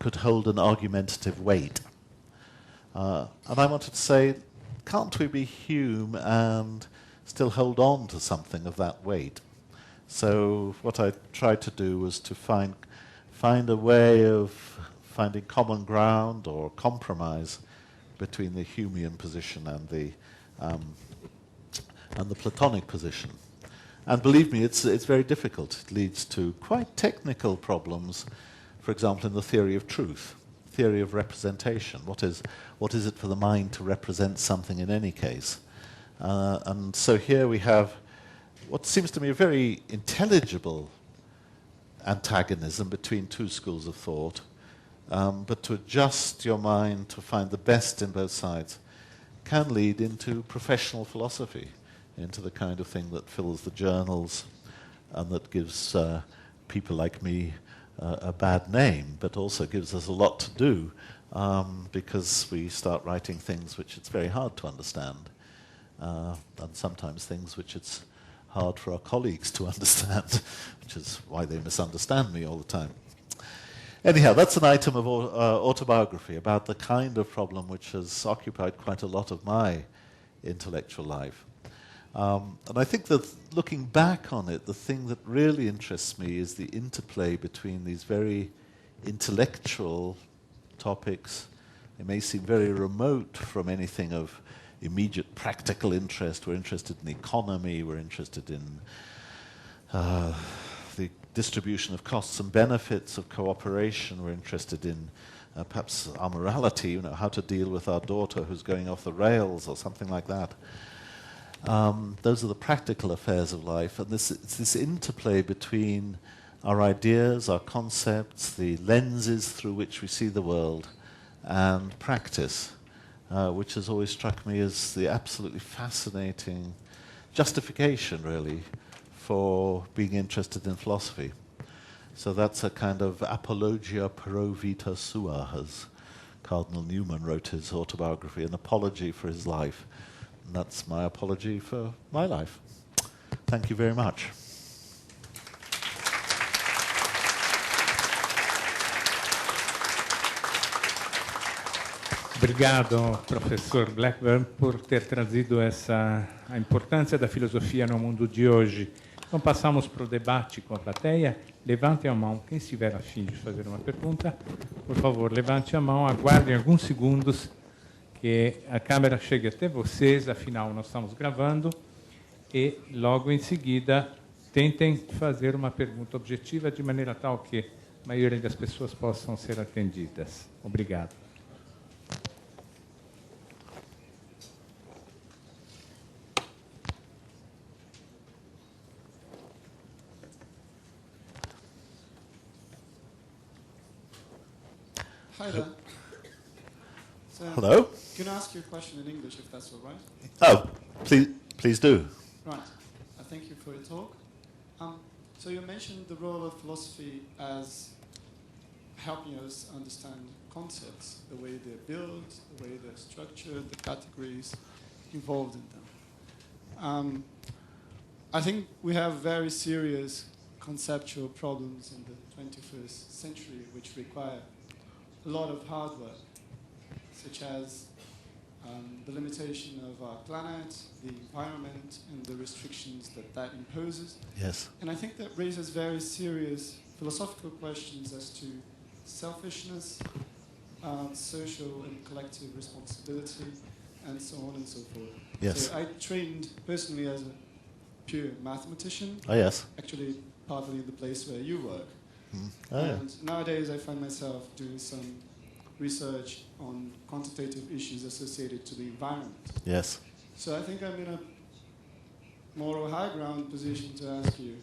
could hold an argumentative weight. And I wanted to say, can't we be Hume and still hold on to something of that weight? So what I tried to do was to find a way of finding common ground or compromise between the Humean position and the Platonic position. And believe me, it's very difficult. It leads to quite technical problems, for example, in the theory of truth, theory of representation. What is it for the mind to represent something in any case? And so here we have what seems to me a very intelligible antagonism between two schools of thought, but to adjust your mind to find the best in both sides can lead into professional philosophy, into the kind of thing that fills the journals and that gives people like me a bad name, but also gives us a lot to do because we start writing things which it's very hard to understand, and sometimes things which it's hard for our colleagues to understand, which is why they misunderstand me all the time. Anyhow, that's an item of autobiography about the kind of problem which has occupied quite a lot of my intellectual life. And I think that looking back on it, the thing that really interests me is the interplay between these very intellectual topics. They may seem very remote from anything of immediate practical interest. We're interested in the economy, we're interested in the distribution of costs and benefits of cooperation, we're interested in perhaps our morality, how to deal with our daughter who's going off the rails or something like that. Those are the practical affairs of life, and it's this interplay between our ideas, our concepts, the lenses through which we see the world, and practice, which has always struck me as the absolutely fascinating justification, really, for being interested in philosophy. So that's a kind of apologia pro vita sua, as Cardinal Newman wrote his autobiography, an apology for his life. And that's my apology for my life. Thank you very much.
Obrigado, professor BlackBurn, por ter trazido a importância da filosofia no mundo de hoje. Então, passamos para o debate com a plateia. Levantem a mão quem estiver a fim de fazer uma pergunta. Por favor, levante a mão, aguardem alguns segundos que a câmera chegue até vocês, afinal, nós estamos gravando. E, logo em seguida, tentem fazer uma pergunta objetiva de maneira tal que a maioria das pessoas possam ser atendidas. Obrigado.
Hi there. So,
Hello?
Can I ask you a question in English, if that's all right?
Oh, please do.
Right. Thank you for your talk. So you mentioned the role of philosophy as helping us understand concepts, the way they're built, the way they're structured, the categories involved in them. I think we have very serious conceptual problems in the 21st century which require a lot of hard work, such as the limitation of our planet, the environment, and the restrictions that imposes.
Yes.
And I think that raises very serious philosophical questions as to selfishness, social and collective responsibility, and so on and so forth.
Yes.
So I trained personally as a pure mathematician.
Oh, yes.
Actually, partly in the place where you work.
Oh,
And nowadays I find myself doing some research on quantitative issues associated to the environment.
yes.
So I think I'm in a moral high ground position to ask you,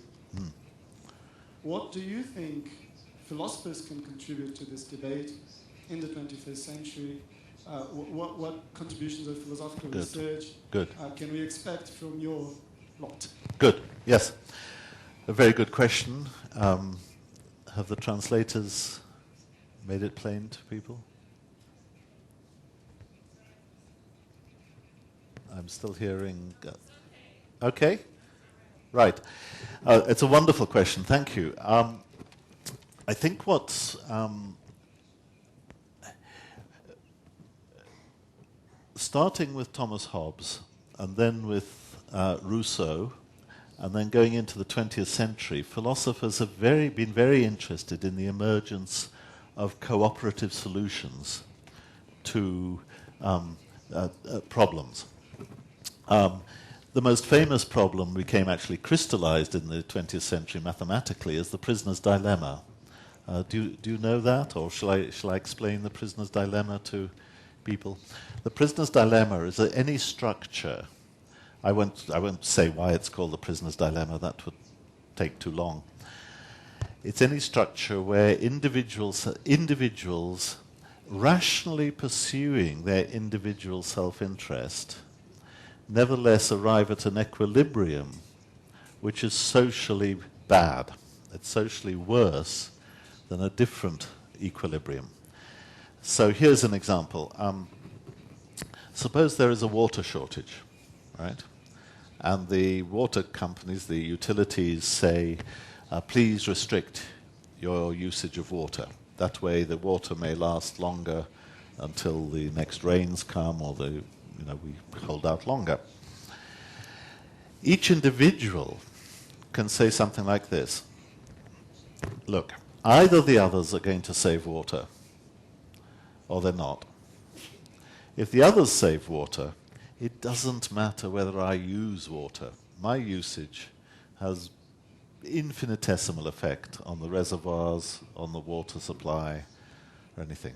what do you think philosophers can contribute to this debate in the 21st century? What contributions of philosophical research can we expect from your lot?
Good. Yes. A very good question. Have the translators made it plain to people? I'm still hearing... okay. Right. It's a wonderful question. Thank you. I think what's... starting with Thomas Hobbes, and then with Rousseau, and then going into the 20th century, philosophers have been very interested in the emergence of cooperative solutions to problems. The most famous problem became actually crystallized in the 20th century mathematically as the prisoner's dilemma. Do you know that, or shall I explain the prisoner's dilemma to people? The prisoner's dilemma is that any structure... I won't say why it's called the prisoner's dilemma, that would take too long. It's any structure where individuals rationally pursuing their individual self-interest nevertheless arrive at an equilibrium which is socially bad. It's socially worse than a different equilibrium. So here's an example. Suppose there is a water shortage, right? And the water companies, the utilities say, please restrict your usage of water. That way the water may last longer until the next rains come, or we hold out longer. Each individual can say something like this. Look, either the others are going to save water, or they're not. If the others save water, it doesn't matter whether I use water. My usage has infinitesimal effect on the reservoirs, on the water supply, or anything.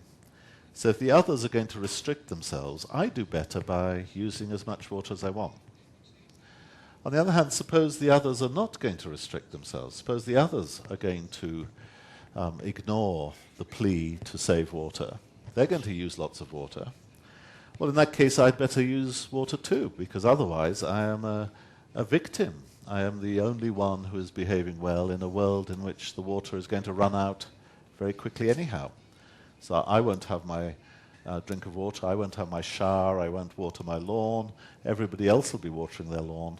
So if the others are going to restrict themselves, I do better by using as much water as I want. On the other hand, suppose the others are not going to restrict themselves. Suppose the others are going to ignore the plea to save water. They're going to use lots of water. well, in that case, I'd better use water too, because otherwise I am a victim. I am the only one who is behaving well in a world in which the water is going to run out very quickly anyhow. So I won't have my drink of water, I won't have my shower, I won't water my lawn, everybody else will be watering their lawn,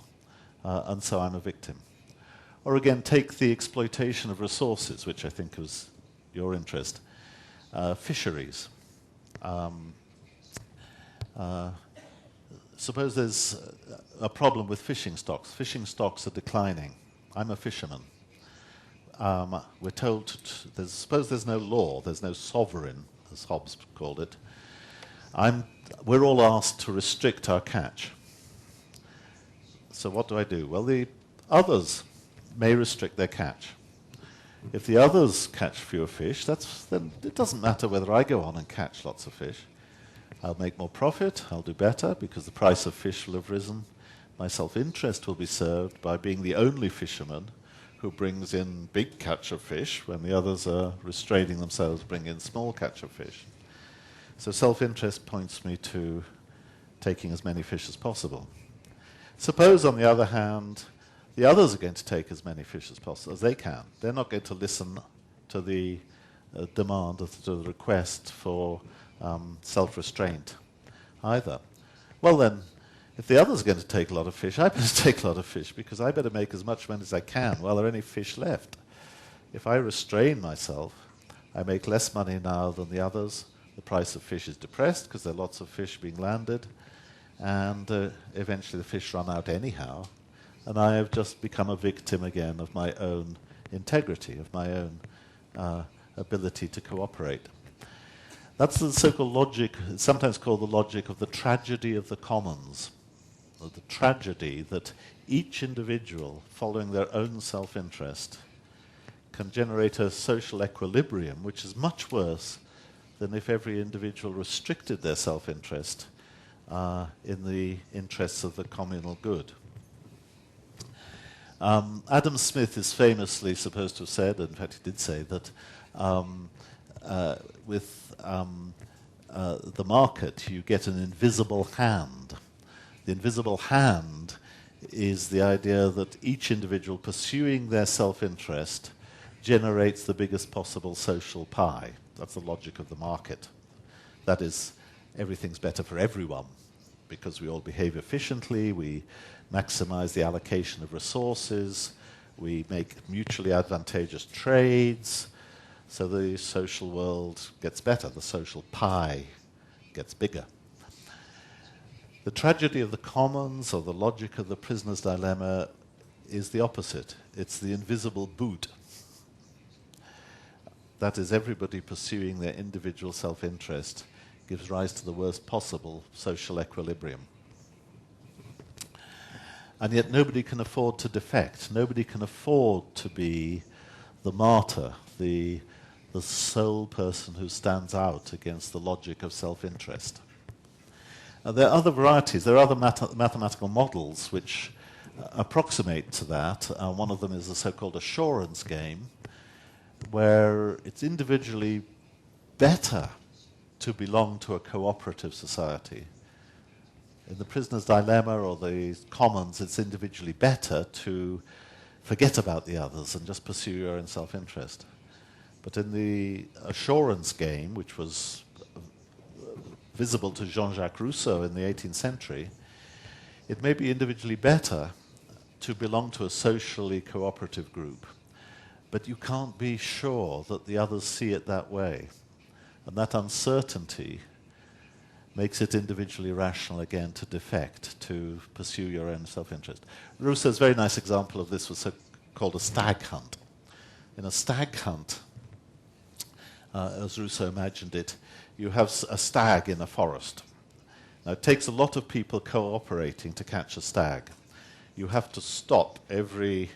and so I'm a victim. Or again, take the exploitation of resources, which I think was your interest. Fisheries. Suppose there's a problem with fishing stocks. Fishing stocks are declining. I'm a fisherman. We're told, suppose there's no law, there's no sovereign, as Hobbes called it. We're all asked to restrict our catch. So what do? Well, the others may restrict their catch. If the others catch fewer fish, then it doesn't matter whether I go on and catch lots of fish. I'll make more profit, I'll do better, because the price of fish will have risen. My self-interest will be served by being the only fisherman who brings in big catch of fish when the others are restraining themselves to bring in small catch of fish. So self-interest points me to taking as many fish as possible. Suppose, on the other hand, the others are going to take as many fish as possible as they can. They're not going to listen to the demand, to the request for self-restraint either. Well then, if the others are going to take a lot of fish, I better take a lot of fish, because I better make as much money as I can while there are any fish left. If I restrain myself, I make less money now than the others. The price of fish is depressed because there are lots of fish being landed, and eventually the fish run out anyhow, and I have just become a victim again of my own integrity, of my own ability to cooperate. That's the so-called logic, it's sometimes called the logic of the tragedy of the commons, or the tragedy that each individual, following their own self-interest, can generate a social equilibrium which is much worse than if every individual restricted their self-interest in the interests of the communal good. Adam Smith is famously supposed to have said, in fact he did say, that with the market you get an invisible hand. The invisible hand is the idea that each individual pursuing their self-interest generates the biggest possible social pie. That's the logic of the market. That is, everything's better for everyone because we all behave efficiently, we maximize the allocation of resources, we make mutually advantageous trades, so the social world gets better, the social pie gets bigger. The tragedy of the commons, or the logic of the prisoner's dilemma, is the opposite. It's the invisible boot. That is, everybody pursuing their individual self-interest gives rise to the worst possible social equilibrium. And yet nobody can afford to defect. Nobody can afford to be the martyr, the sole person who stands out against the logic of self-interest. There are other varieties. There are other mathematical models which approximate to that. One of them is the so-called assurance game, where it's individually better to belong to a cooperative society. In the prisoner's dilemma or the commons, it's individually better to forget about the others and just pursue your own self-interest. But in the assurance game, which was visible to Jean-Jacques Rousseau in the 18th century, it may be individually better to belong to a socially cooperative group, but you can't be sure that the others see it that way. And that uncertainty makes it individually rational again to defect, to pursue your own self-interest. Rousseau's very nice example of this was called a stag hunt. In a stag hunt, as Rousseau imagined it, you have a stag in a forest. Now it takes a lot of people cooperating to catch a stag. You have to stop every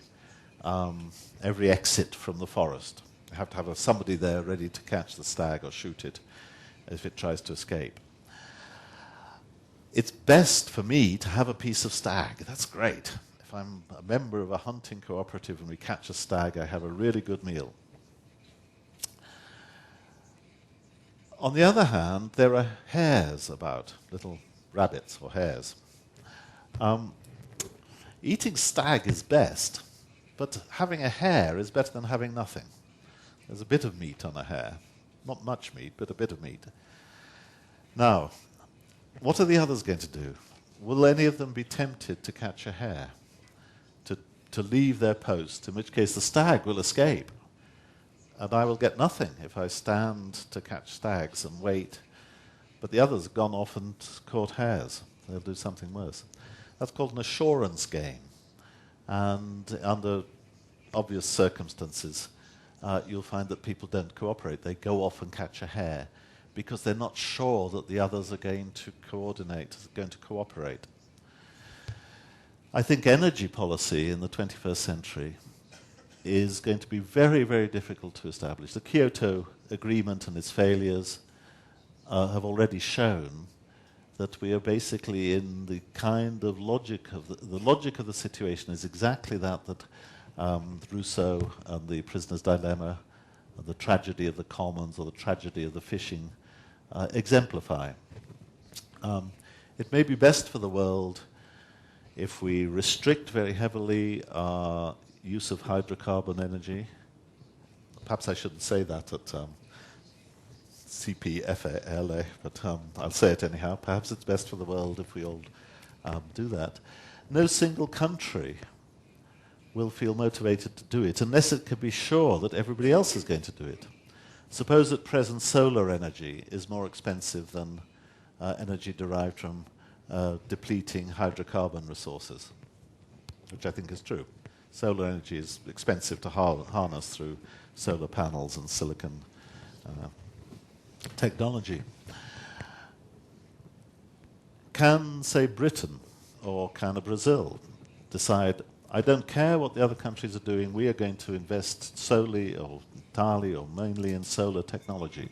exit from the forest. You have to have somebody there ready to catch the stag or shoot it if it tries to escape. It's best for me to have a piece of stag. That's great. If I'm a member of a hunting cooperative and we catch a stag, I have a really good meal. On the other hand, there are hares about, little rabbits or hares. Eating stag is best, but having a hare is better than having nothing. There's a bit of meat on a hare. Not much meat, but a bit of meat. Now, what are the others going to do? Will any of them be tempted to catch a hare, to leave their post, in which case the stag will escape, and I will get nothing if I stand to catch stags and wait, but the others have gone off and caught hares. They'll do something worse. That's called an assurance game, and under obvious circumstances, you'll find that people don't cooperate. They go off and catch a hare because they're not sure that the others are going to coordinate, going to cooperate. I think energy policy in the 21st century is going to be very, very difficult to establish. The Kyoto Agreement and its failures have already shown that we are basically in the kind of logic of the logic of the situation is exactly that Rousseau and the Prisoner's Dilemma, and the tragedy of the commons or the tragedy of the fishing exemplify. It may be best for the world if we restrict very heavily our use of hydrocarbon energy. Perhaps I shouldn't say that at CPFLA, but I'll say it anyhow. Perhaps it's best for the world if we all do that. No single country will feel motivated to do it unless it can be sure that everybody else is going to do it. Suppose at present solar energy is more expensive than energy derived from depleting hydrocarbon resources, which I think is true. Solar energy is expensive to harness through solar panels and silicon technology. Can, say, Britain or can Brazil decide, I don't care what the other countries are doing, we are going to invest solely or entirely or mainly in solar technology?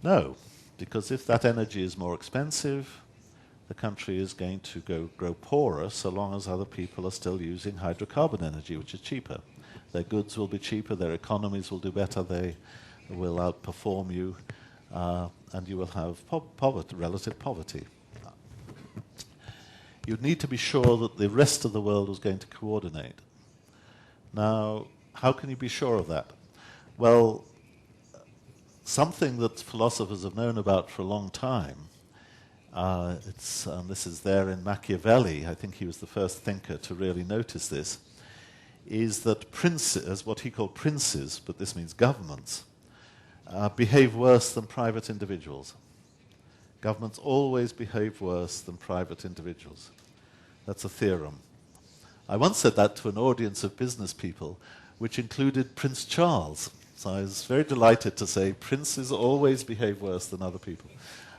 No, because if that energy is more expensive, the country is going to grow poorer so long as other people are still using hydrocarbon energy, which is cheaper. Their goods will be cheaper, their economies will do better, they will outperform you, and you will have relative poverty. You'd need to be sure that the rest of the world was going to coordinate. Now, how can you be sure of that? Well, something that philosophers have known about for a long time, this is there in Machiavelli, I think he was the first thinker to really notice this, is that princes, what he called princes, but this means governments, behave worse than private individuals. Governments always behave worse than private individuals. That's a theorem. I once said that to an audience of business people, which included Prince Charles. So I was very delighted to say princes always behave worse than other people.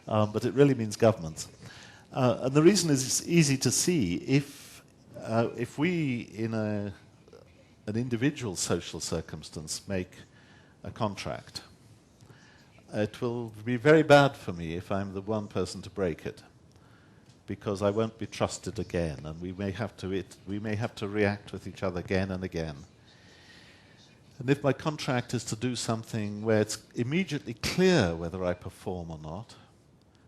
But it really means governments. And the reason is it's easy to see. If we, in an individual social circumstance, make a contract, it will be very bad for me if I'm the one person to break it, because I won't be trusted again, and we may have to react with each other again and again. And if my contract is to do something where it's immediately clear whether I perform or not,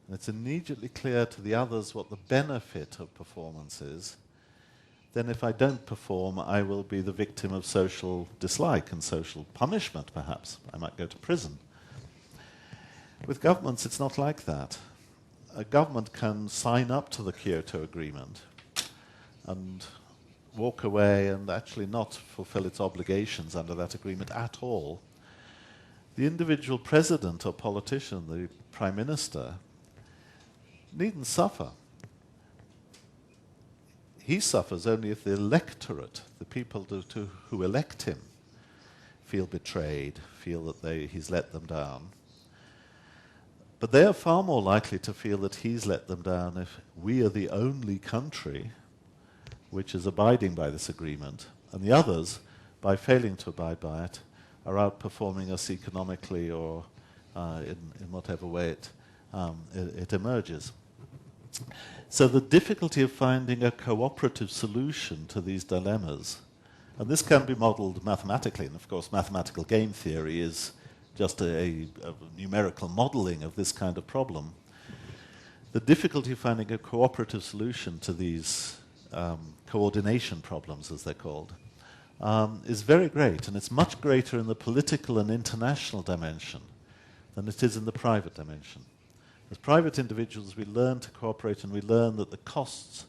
and it's immediately clear to the others what the benefit of performance is, then if I don't perform, I will be the victim of social dislike and social punishment, perhaps. I might go to prison. With governments, it's not like that. A government can sign up to the Kyoto Agreement and walk away and actually not fulfill its obligations under that agreement at all. The individual president or politician, the prime minister, needn't suffer. He suffers only if the electorate, the people who elect him, feel betrayed, feel that he's let them down. But they are far more likely to feel that he's let them down if we are the only country which is abiding by this agreement, and the others, by failing to abide by it, are outperforming us economically or in whatever way it emerges. So the difficulty of finding a cooperative solution to these dilemmas, and this can be modeled mathematically, and of course mathematical game theory is just a numerical modeling of this kind of problem. The difficulty of finding a cooperative solution to these coordination problems, as they're called, is very great, and it's much greater in the political and international dimension than it is in the private dimension. As private individuals, we learn to cooperate, and we learn that the costs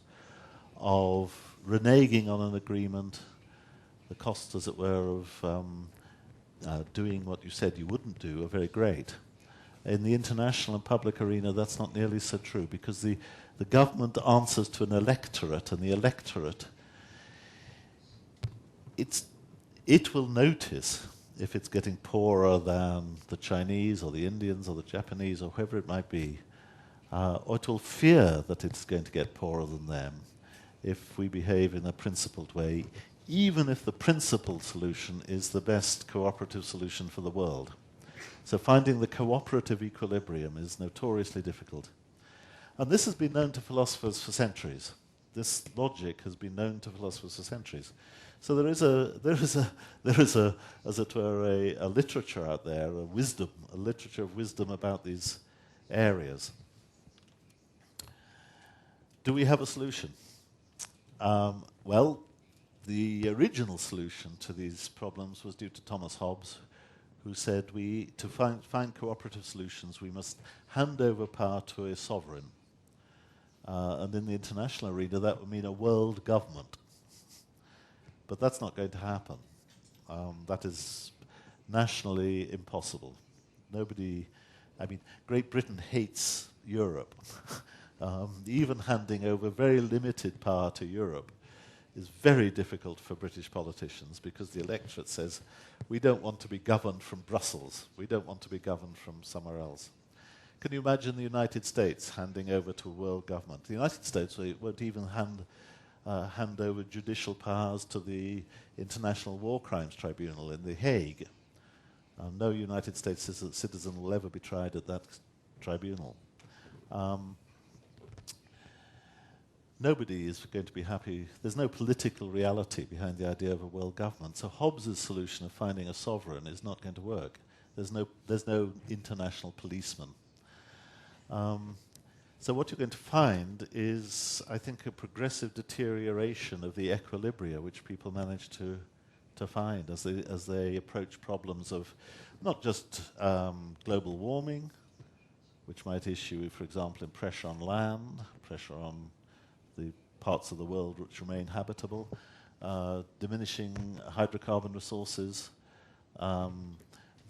of reneging on an agreement, the costs, as it were, of doing what you said you wouldn't do, are very great. In the international and public arena, that's not nearly so true, because the government answers to an electorate, and the electorate, it will notice if it's getting poorer than the Chinese or the Indians or the Japanese or whoever it might be, or it will fear that it's going to get poorer than them if we behave in a principled way, even if the principled solution is the best cooperative solution for the world. So finding the cooperative equilibrium is notoriously difficult. And this has been known to philosophers for centuries. This logic has been known to philosophers for centuries. So there is a, as it were, a literature out there, a literature of wisdom about these areas. Do we have a solution? Well, the original solution to these problems was due to Thomas Hobbes, who said to find cooperative solutions, we must hand over power to a sovereign. And in the international arena, that would mean a world government. But that's not going to happen. That is nationally impossible. Great Britain hates Europe. Even handing over very limited power to Europe is very difficult for British politicians, because the electorate says, we don't want to be governed from Brussels. We don't want to be governed from somewhere else. Can you imagine the United States handing over to a world government? The United States won't even hand over judicial powers to the International War Crimes Tribunal in The Hague. No United States citizen will ever be tried at that tribunal. Nobody is going to be happy. There's no political reality behind the idea of a world government. So Hobbes' solution of finding a sovereign is not going to work. There's no international policeman. So what you're going to find is, I think, a progressive deterioration of the equilibria which people manage to find as they approach problems of not just global warming, which might issue, for example, in pressure on land, pressure on the parts of the world which remain habitable, diminishing hydrocarbon resources,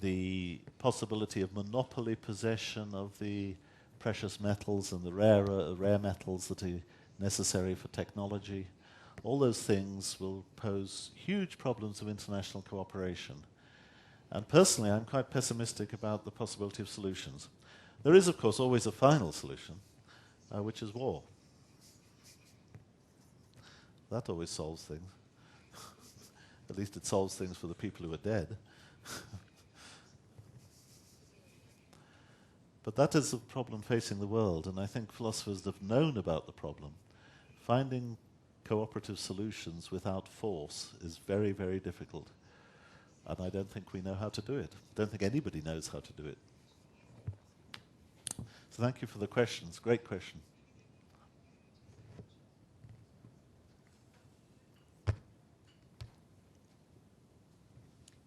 the possibility of monopoly possession of the precious metals and the rare metals that are necessary for technology. All those things will pose huge problems of international cooperation. And personally, I'm quite pessimistic about the possibility of solutions. There is, of course, always a final solution, which is war. That always solves things. At least it solves things for the people who are dead. But that is a problem facing the world, and I think philosophers have known about the problem. Finding cooperative solutions without force is very, very difficult. And I don't think we know how to do it. I don't think anybody knows how to do it. So thank you for the questions. Great question.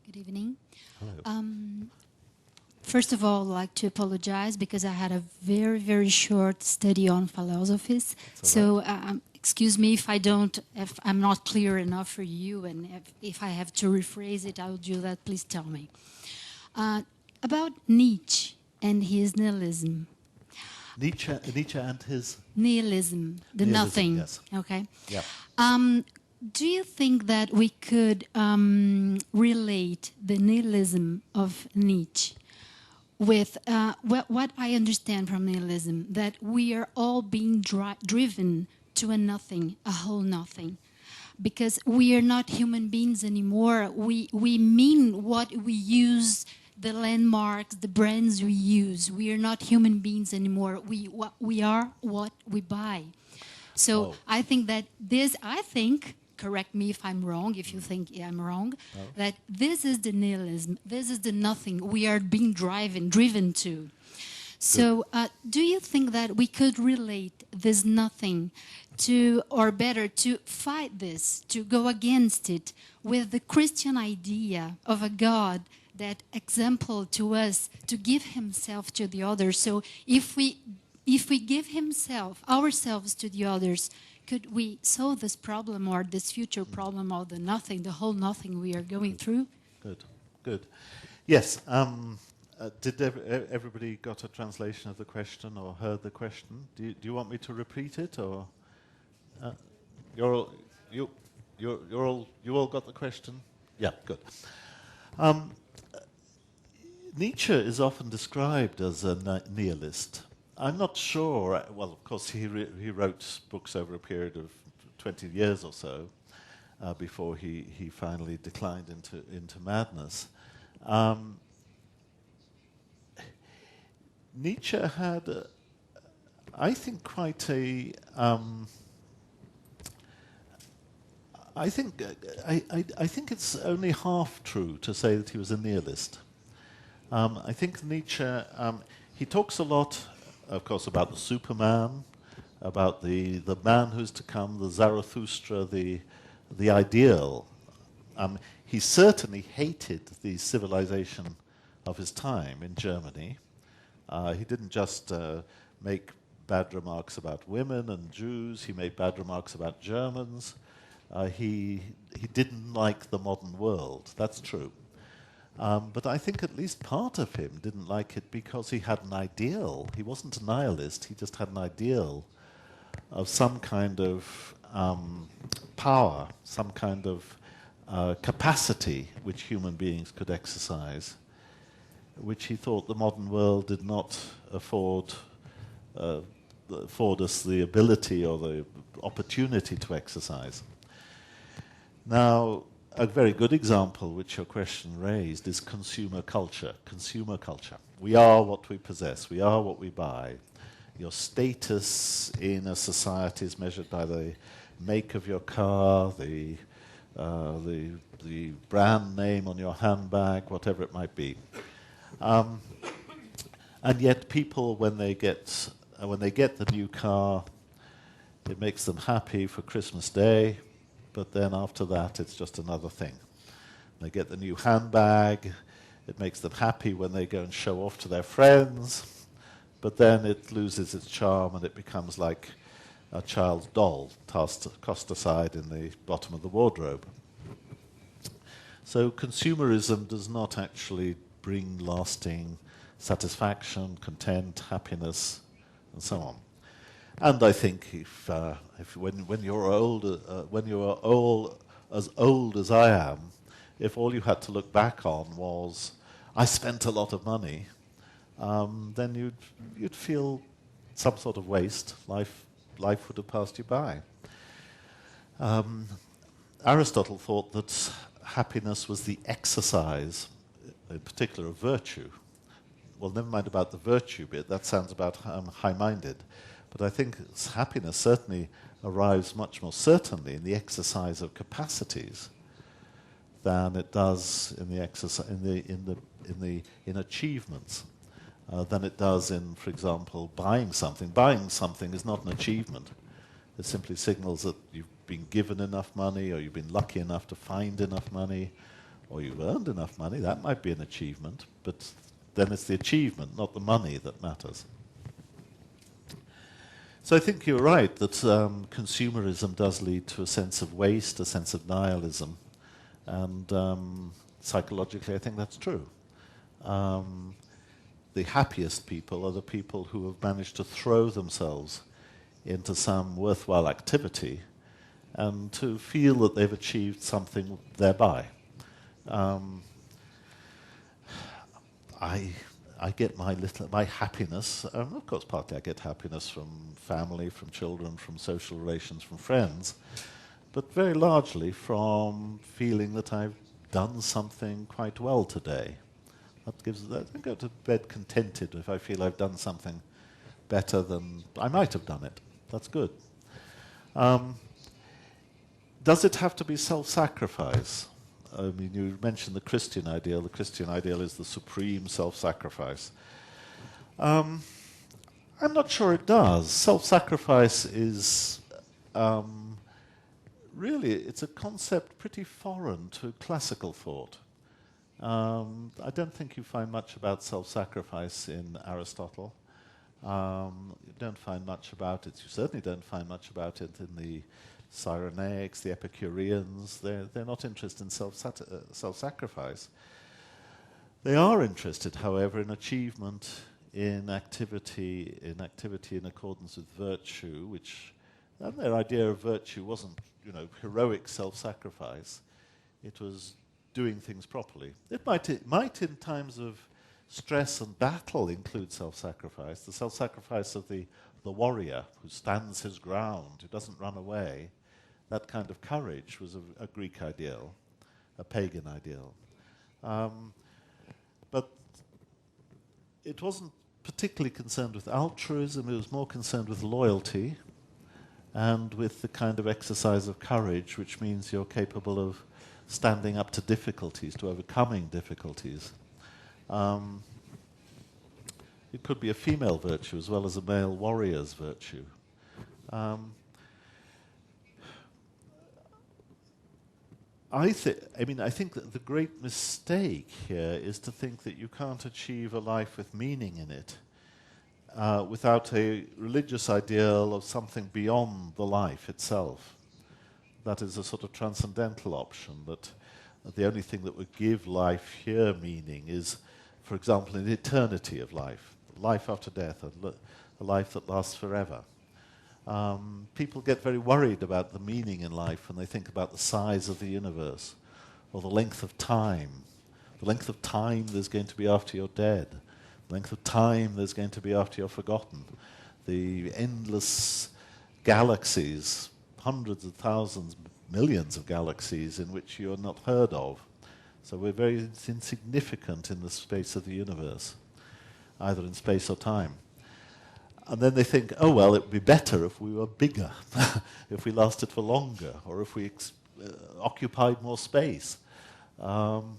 Good evening.
Hello.
First of all, I'd like to apologize because I had a very, very short study on philosophies. So excuse me if I'm not clear enough for you, and if I have to rephrase it, I'll do that. Please tell me. About Nietzsche and his nihilism.
Nietzsche and his?
Nihilism, the nothing.
Yes.
Okay.
Yeah.
Do you think that we could relate the nihilism of Nietzsche with what I understand from nihilism, that we are all being driven to a nothing, a whole nothing? Because we are not human beings anymore. We mean what we use, the landmarks, the brands we use. We are not human beings anymore. We are what we buy. So I think that correct me if I'm wrong, if you think I'm wrong, that this is the nihilism, this is the nothing we are being driven to. So do you think that we could relate this nothing to, or better, to fight this, to go against it with the Christian idea of a God that example to us, to give himself to the others? So if we give ourselves to the others, could we solve this problem or this future problem of the nothing, the whole nothing we are going through?
Good. Yes. Did everybody got a translation of the question or heard the question? Do you want me to repeat it, or you all got the question? Yeah, good. Nietzsche is often described as a nihilist. I'm not sure. Well, of course, he wrote books over a period of 20 years or so before he finally declined into madness. Nietzsche had, I think, quite a. I think it's only half true to say that he was a nihilist. I think Nietzsche, he talks a lot, of course, about the Superman, about the man who's to come, the Zarathustra, the ideal. He certainly hated the civilization of his time in Germany. He didn't just make bad remarks about women and Jews. He made bad remarks about Germans. He didn't like the modern world. That's true. But I think at least part of him didn't like it because he had an ideal. He wasn't a nihilist. He just had an ideal of some kind of power, some kind of capacity which human beings could exercise, which he thought the modern world did not afford us the ability or the opportunity to exercise. Now, a very good example which your question raised is consumer culture. Consumer culture. We are what we possess. We are what we buy. Your status in a society is measured by the make of your car, the brand name on your handbag, whatever it might be. And yet people, when they get the new car, it makes them happy for Christmas Day, but then after that it's just another thing. They get the new handbag, it makes them happy when they go and show off to their friends, but then it loses its charm and it becomes like a child's doll tossed aside in the bottom of the wardrobe. So consumerism does not actually bring lasting satisfaction, content, happiness, and so on. And I think if when you're all as old as I am, if all you had to look back on was I spent a lot of money, then you'd feel some sort of waste. Life would have passed you by. Aristotle thought that happiness was the exercise, in particular, of virtue. Well, never mind about the virtue bit. That sounds about high-minded. But I think happiness certainly arrives much more certainly in the exercise of capacities than it does in the exercise in achievements, than it does in, for example, buying something. Buying something is not an achievement. It simply signals that you've been given enough money, or you've been lucky enough to find enough money, or you've earned enough money. That might be an achievement, but then it's the achievement, not the money, that matters. So I think you're right that consumerism does lead to a sense of waste, a sense of nihilism, and psychologically I think that's true. The happiest people are the people who have managed to throw themselves into some worthwhile activity and to feel that they've achieved something thereby. I get my happiness, of course partly I get happiness from family, from children, from social relations, from friends, but very largely from feeling that I've done something quite well today. I go to bed contented if I feel I've done something better than I might have done it. That's good. does it have to be self-sacrifice? I mean, you mentioned the Christian ideal. The Christian ideal is the supreme self-sacrifice. I'm not sure it does. Self-sacrifice is really, it's a concept pretty foreign to classical thought. I don't think you find much about self-sacrifice in Aristotle. You don't find much about it. You certainly don't find much about it in the Cyrenaics, the Epicureans. They're not interested in self-sacrifice. They are interested, however, in achievement, in activity in accordance with virtue, which, and their idea of virtue wasn't, heroic self-sacrifice. It was doing things properly. It might in times of stress and battle include self-sacrifice, the self-sacrifice of the warrior who stands his ground, who doesn't run away. That kind of courage was a Greek ideal, a pagan ideal. But it wasn't particularly concerned with altruism, it was more concerned with loyalty and with the kind of exercise of courage, which means you're capable of standing up to difficulties, to overcoming difficulties. It could be a female virtue as well as a male warrior's virtue. I think that the great mistake here is to think that you can't achieve a life with meaning in it without a religious ideal of something beyond the life itself. That is a sort of transcendental option, that the only thing that would give life here meaning is, for example, an eternity of life, life after death, a life that lasts forever. People get very worried about the meaning in life when they think about the size of the universe or the length of time. The length of time there's going to be after you're dead. The length of time there's going to be after you're forgotten. The endless galaxies, hundreds of thousands, millions of galaxies in which you're not heard of. So we're very insignificant in the space of the universe, either in space or time. And then they think, oh, well, it would be better if we were bigger, if we lasted for longer, or if we occupied more space. And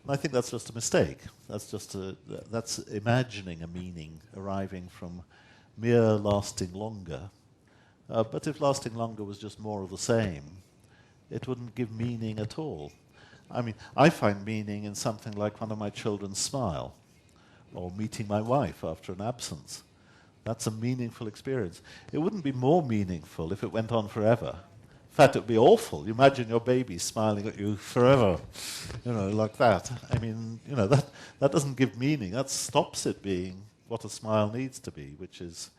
I think that's just a mistake. That's imagining a meaning arriving from mere lasting longer. But if lasting longer was just more of the same, it wouldn't give meaning at all. I mean, I find meaning in something like one of my children's smile, or meeting my wife after an absence. That's a meaningful experience. It wouldn't be more meaningful if it went on forever. In fact, it would be awful. You imagine your baby smiling at you forever, like that. I mean, that doesn't give meaning. That stops it being what a smile needs to be, which is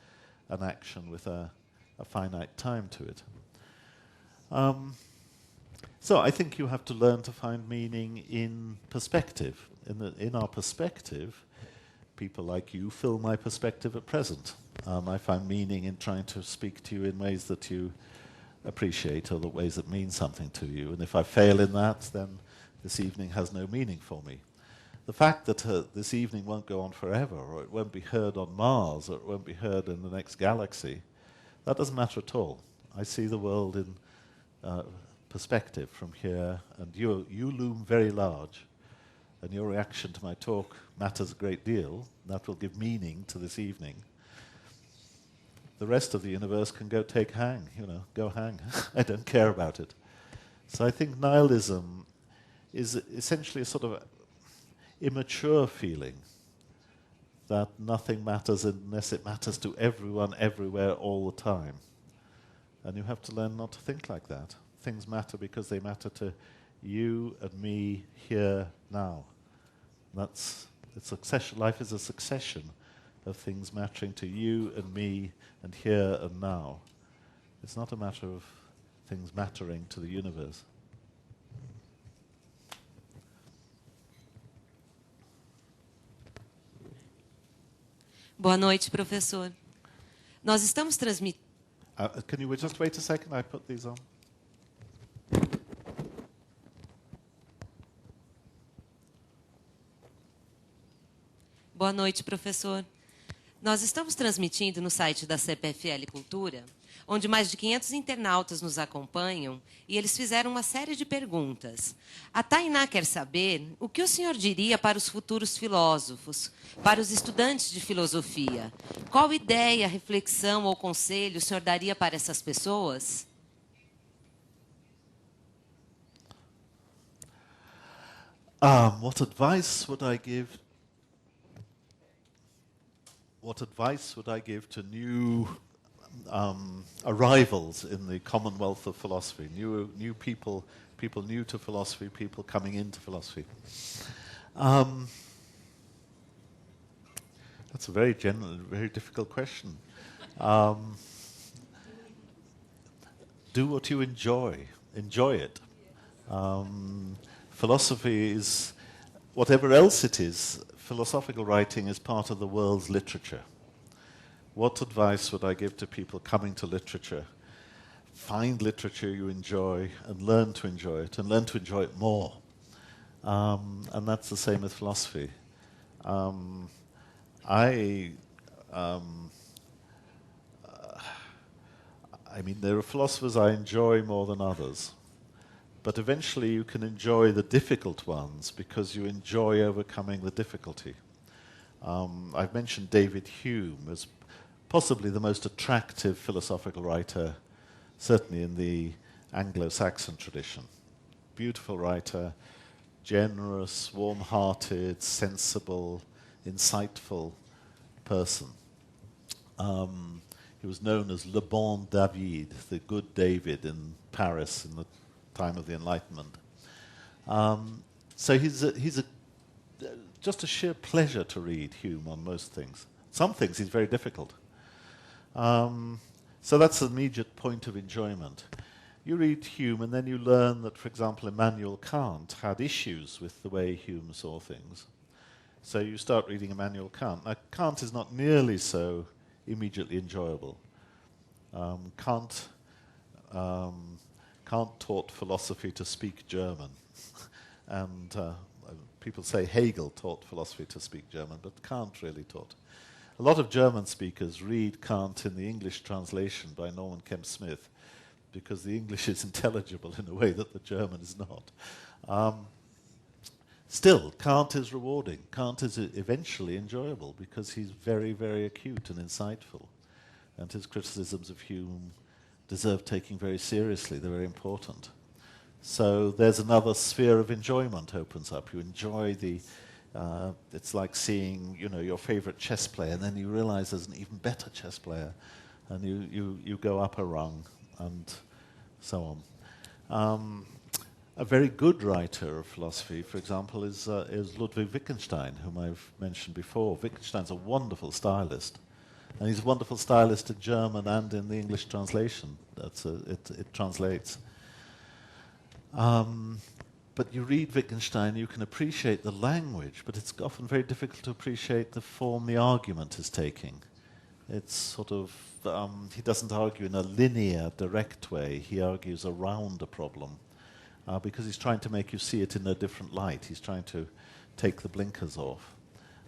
an action with a finite time to it. So I think you have to learn to find meaning in perspective. In our perspective, people like you fill my perspective at present. I find meaning in trying to speak to you in ways that you appreciate or the ways that mean something to you. And if I fail in that, then this evening has no meaning for me. The fact that this evening won't go on forever, or it won't be heard on Mars, or it won't be heard in the next galaxy, that doesn't matter at all. I see the world in perspective from here, and you loom very large. And your reaction to my talk matters a great deal. That will give meaning to this evening. The rest of the universe can go hang. I don't care about it. So I think nihilism is essentially a sort of immature feeling that nothing matters unless it matters to everyone, everywhere, all the time. And you have to learn not to think like that. Things matter because they matter to you and me here now. That's a succession. Life is a succession of things mattering to you and me and here and now. It's not a matter of things mattering to the universe.
Boa noite, professor. Nós estamos transmitindo.
Can you just wait a second? I put these on.
Boa noite, professor. Nós estamos transmitindo no site da CPFL Cultura, onde mais de 500 internautas nos acompanham, e eles fizeram uma série de perguntas. A Tainá quer saber o que o senhor diria para os futuros filósofos, para os estudantes de filosofia. Qual ideia, reflexão ou conselho o senhor daria para essas pessoas?
What advice would I give? What advice would I give to new arrivals in the Commonwealth of philosophy? New people, people new to philosophy, people coming into philosophy. That's a very general, very difficult question. Do what you enjoy. Enjoy it. Philosophy is, whatever else it is, philosophical writing is part of the world's literature. What advice would I give to people coming to literature? Find literature you enjoy and learn to enjoy it, and learn to enjoy it more. And that's the same with philosophy. I mean, there are philosophers I enjoy more than others. But eventually you can enjoy the difficult ones because you enjoy overcoming the difficulty. I've mentioned David Hume as possibly the most attractive philosophical writer, certainly in the Anglo-Saxon tradition. Beautiful writer, generous, warm-hearted, sensible, insightful person. He was known as Le Bon David, the good David in Paris in the time of the Enlightenment. So he's just a sheer pleasure to read Hume on most things. Some things he's very difficult. So that's an immediate point of enjoyment. You read Hume and then you learn that, for example, Immanuel Kant had issues with the way Hume saw things. So you start reading Immanuel Kant. Now, Kant is not nearly so immediately enjoyable. Kant taught philosophy to speak German. And people say Hegel taught philosophy to speak German, but Kant really taught. A lot of German speakers read Kant in the English translation by Norman Kemp Smith because the English is intelligible in a way that the German is not. Still, Kant is rewarding. Kant is eventually enjoyable because he's very, very acute and insightful. And his criticisms of Hume deserve taking very seriously. They're very important. So there's another sphere of enjoyment opens up. You enjoy the... it's like seeing, your favorite chess player, and then you realize there's an even better chess player, and you go up a rung, and so on. A very good writer of philosophy, for example, is Ludwig Wittgenstein, whom I've mentioned before. Wittgenstein's a wonderful stylist, and he's a wonderful stylist in German and in the English translation. It translates. But you read Wittgenstein, you can appreciate the language, but it's often very difficult to appreciate the form the argument is taking. It's sort of, he doesn't argue in a linear, direct way. He argues around a problem because he's trying to make you see it in a different light. He's trying to take the blinkers off.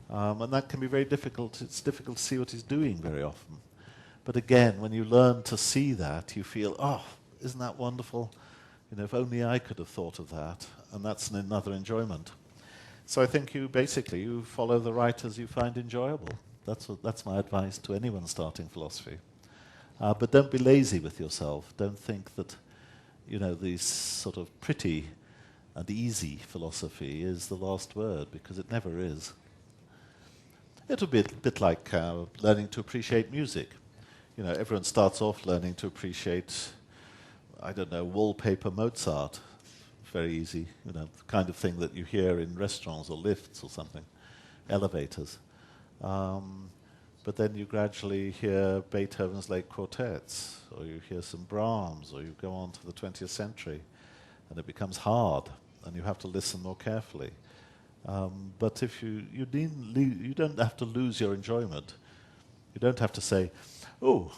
And that can be very difficult. It's difficult to see what he's doing very often. But again, when you learn to see that, you feel, oh, isn't that wonderful? If only I could have thought of that. And that's another enjoyment. So I think you follow the writers you find enjoyable. That's my advice to anyone starting philosophy. But don't be lazy with yourself. Don't think that, this sort of pretty and easy philosophy is the last word, because it never is. It'll be a bit like learning to appreciate music. Everyone starts off learning to appreciate, wallpaper Mozart. Very easy, the kind of thing that you hear in restaurants or lifts or something, elevators. But then you gradually hear Beethoven's late quartets, or you hear some Brahms, or you go on to the 20th century, and it becomes hard, and you have to listen more carefully. But if you don't have to lose your enjoyment. You don't have to say, oh,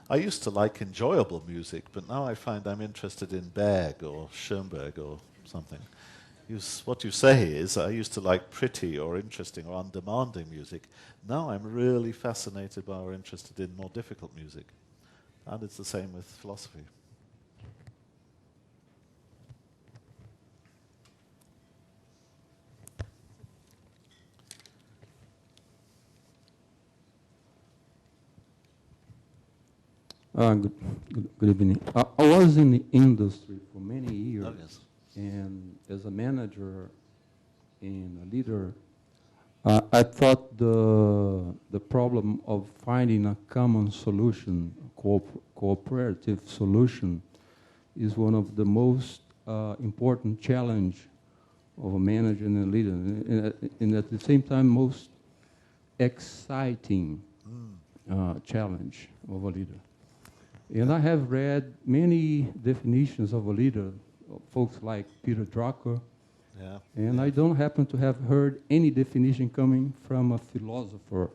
I used to like enjoyable music, but now I find I'm interested in Berg or Schoenberg or something. what you say is, I used to like pretty or interesting or undemanding music. Now I'm really fascinated by or interested in more difficult music. And it's the same with philosophy.
Good evening. I was in the industry for many years,
Oh, yes.
and as a manager and a leader, I thought the problem of finding a common solution, a cooperative solution, is one of the most important challenge of a manager and a leader, and at the same time most exciting challenge of a leader. And I have read many definitions of a leader, folks like Peter Drucker, and I don't happen to have heard any definition coming from a philosopher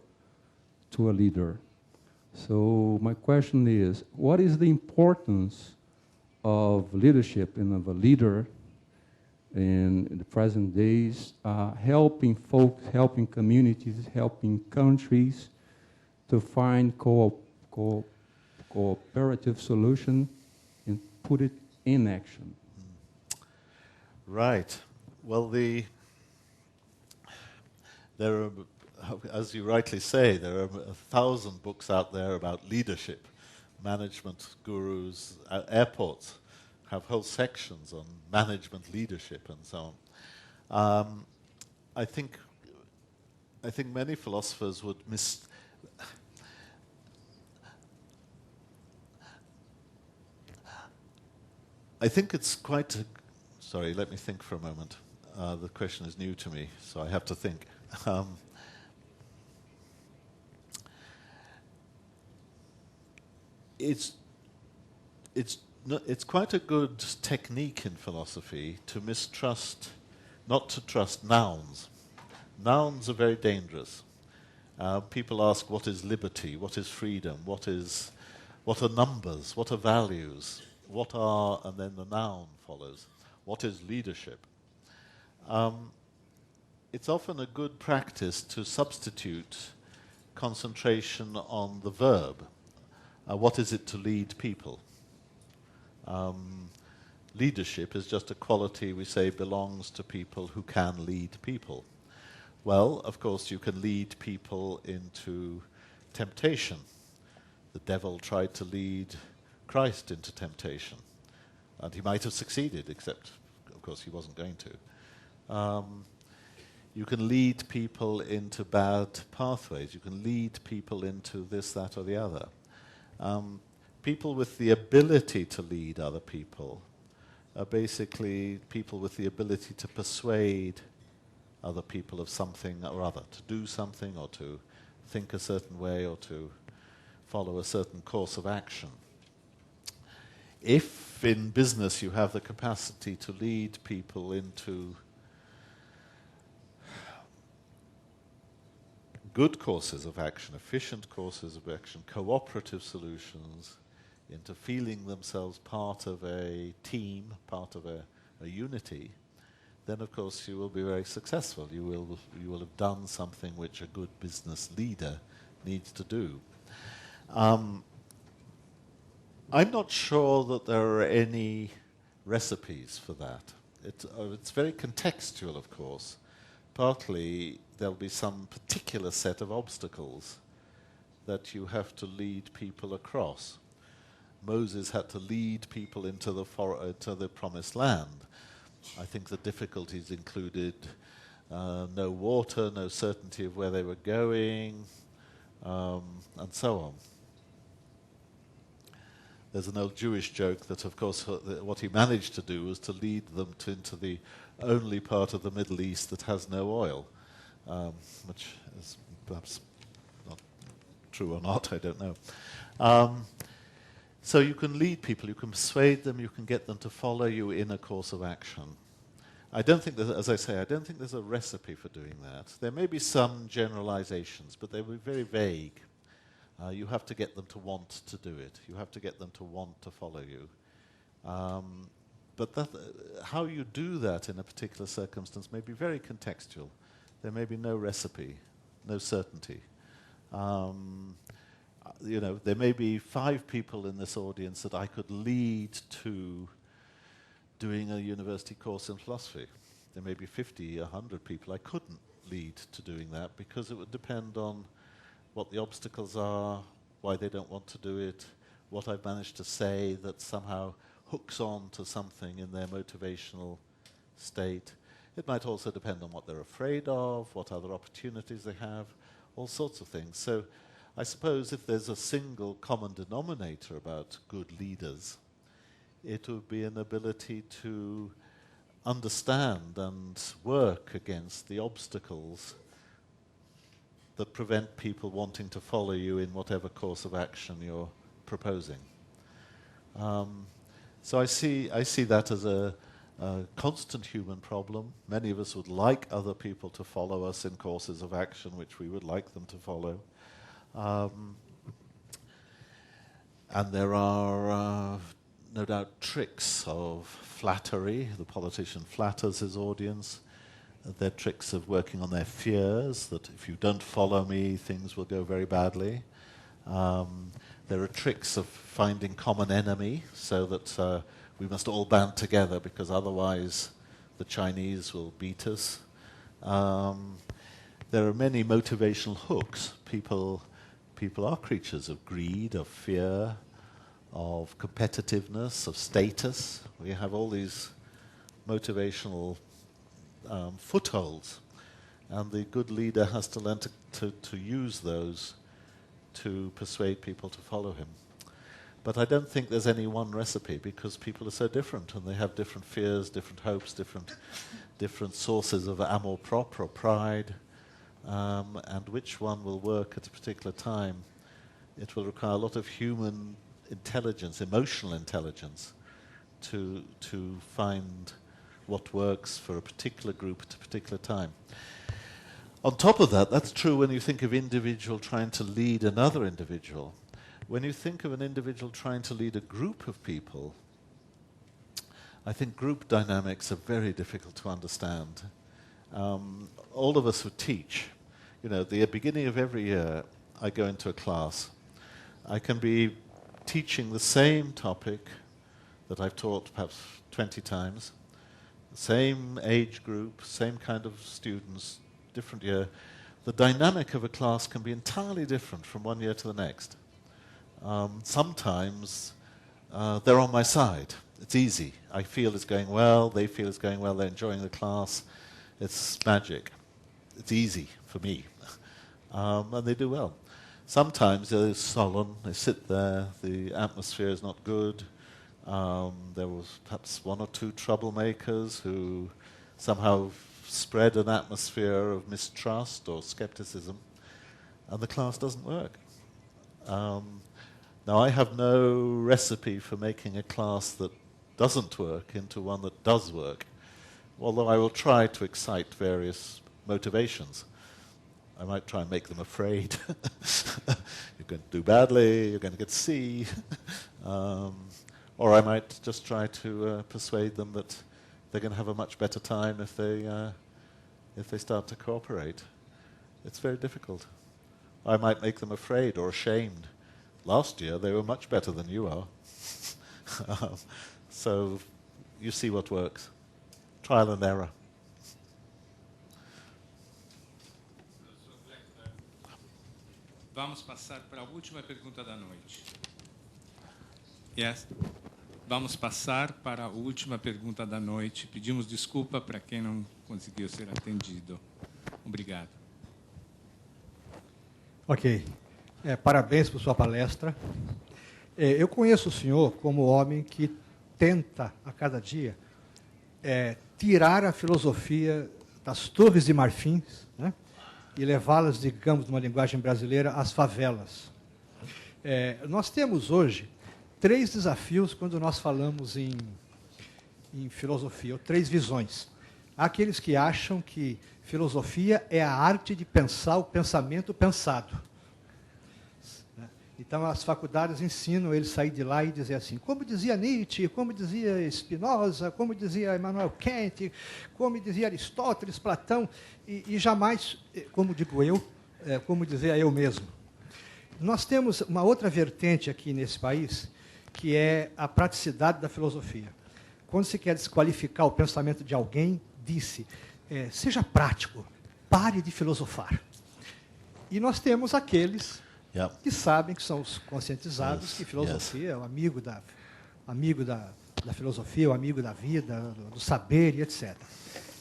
to a leader. So my question is, what is the importance of leadership and of a leader in the present days, helping folks, helping communities, helping countries to find cooperative solution and put it in action?
Right. Well, there are, as you rightly say, there are 1,000 books out there about leadership. Management gurus, airports have whole sections on management leadership and so on. I think many philosophers would I think it's quite sorry, let me think for a moment. The question is new to me, so I have to think. It's quite a good technique in philosophy to not to trust nouns. Nouns are very dangerous. People ask, what is liberty? What is freedom? What are numbers? What are values? What are, and then the noun follows. What is leadership? It's often a good practice to substitute concentration on the verb. What is it to lead people? Leadership is just a quality we say belongs to people who can lead people. Well, of course, you can lead people into temptation. The devil tried to lead Christ into temptation, and he might have succeeded, except, of course, he wasn't going to. You can lead people into bad pathways. You can lead people into this, that, or the other. People with the ability to lead other people are basically people with the ability to persuade other people of something or other, to do something or to think a certain way or to follow a certain course of action. If in business you have the capacity to lead people into good courses of action, efficient courses of action, cooperative solutions, into feeling themselves part of a team, part of a unity, then of course you will be very successful. You will have done something which a good business leader needs to do. I'm not sure that there are any recipes for that. It's very contextual, of course. Partly there'll be some particular set of obstacles that you have to lead people across. Moses had to lead people into the promised land. I think the difficulties included no water, no certainty of where they were going, and so on. There's an old Jewish joke that, of course, what he managed to do was to lead them into the only part of the Middle East that has no oil, which is perhaps not true or not, I don't know. So you can lead people, you can persuade them, you can get them to follow you in a course of action. I don't think, as I say, I don't think there's a recipe for doing that. There may be some generalizations, but they will be very vague. You have to get them to want to do it. You have to get them to want to follow you. But how you do that in a particular circumstance may be very contextual. There may be no recipe, no certainty. There may be 5 people in this audience that I could lead to doing a university course in philosophy. There may be 50, 100 people I couldn't lead to doing that because it would depend on what the obstacles are, why they don't want to do it, what I've managed to say that somehow hooks on to something in their motivational state. It might also depend on what they're afraid of, what other opportunities they have, all sorts of things. So I suppose if there's a single common denominator about good leaders, it would be an ability to understand and work against the obstacles that prevent people wanting to follow you in whatever course of action you're proposing. So I see that as a constant human problem. Many of us would like other people to follow us in courses of action which we would like them to follow. And there are no doubt tricks of flattery. The politician flatters his audience. There are tricks of working on their fears, that if you don't follow me, things will go very badly. There are tricks of finding common enemy, so that we must all band together because otherwise the Chinese will beat us. There are many motivational hooks. People are creatures of greed, of fear, of competitiveness, of status. We have all these motivational footholds, and the good leader has to learn to use those to persuade people to follow him. But I don't think there's any one recipe because people are so different and they have different fears, different hopes, different sources of amour propre or pride, and which one will work at a particular time. It will require a lot of human intelligence, emotional intelligence, to find what works for a particular group at a particular time. On top of that, that's true when you think of individual trying to lead another individual. When you think of an individual trying to lead a group of people, I think group dynamics are very difficult to understand. All of us who teach, at the beginning of every year, I go into a class. I can be teaching the same topic that I've taught perhaps 20 times, the same age group, same kind of students, different year. The dynamic of a class can be entirely different from one year to the next. Sometimes they're on my side. It's easy. I feel it's going well, they feel it's going well, they're enjoying the class. It's magic. It's easy for me. And they do well. Sometimes they're sullen, they sit there, the atmosphere is not good. There was perhaps 1 or 2 troublemakers who somehow spread an atmosphere of mistrust or skepticism, and the class doesn't work. Now, I have no recipe for making a class that doesn't work into one that does work, although I will try to excite various motivations. I might try and make them afraid. You're going to do badly, you're going to get C. Or I might just try to persuade them that they're going to have a much better time if they start to cooperate. It's very difficult. I might make them afraid or ashamed. Last year they were much better than you are. So you see what works. Trial and error.
Vamos passar para a última pergunta da noite. Yes. Vamos passar para a última pergunta da noite. Pedimos desculpa para quem não conseguiu ser atendido. Obrigado.
Ok. Parabéns por sua palestra. Eu conheço o senhor como homem que tenta, a cada dia, tirar a filosofia das torres de marfim, né, e levá-las, digamos, numa linguagem brasileira, às favelas. Nós temos hoje 3 desafios quando nós falamos em filosofia, ou 3 visões. Há aqueles que acham que filosofia é a arte de pensar o pensamento pensado. Então, as faculdades ensinam ele a sair de lá e dizer assim, como dizia Nietzsche, como dizia Spinoza, como dizia Immanuel Kant, como dizia Aristóteles, Platão, e jamais, como digo eu, como dizia eu mesmo. Nós temos uma outra vertente aqui nesse país, que é a praticidade da filosofia. Quando se quer desqualificar o pensamento de alguém, disse, seja prático, pare de filosofar. E nós temos aqueles que sabem, que são os conscientizados, que filosofia é o amigo da filosofia, o amigo da vida, do saber e etc.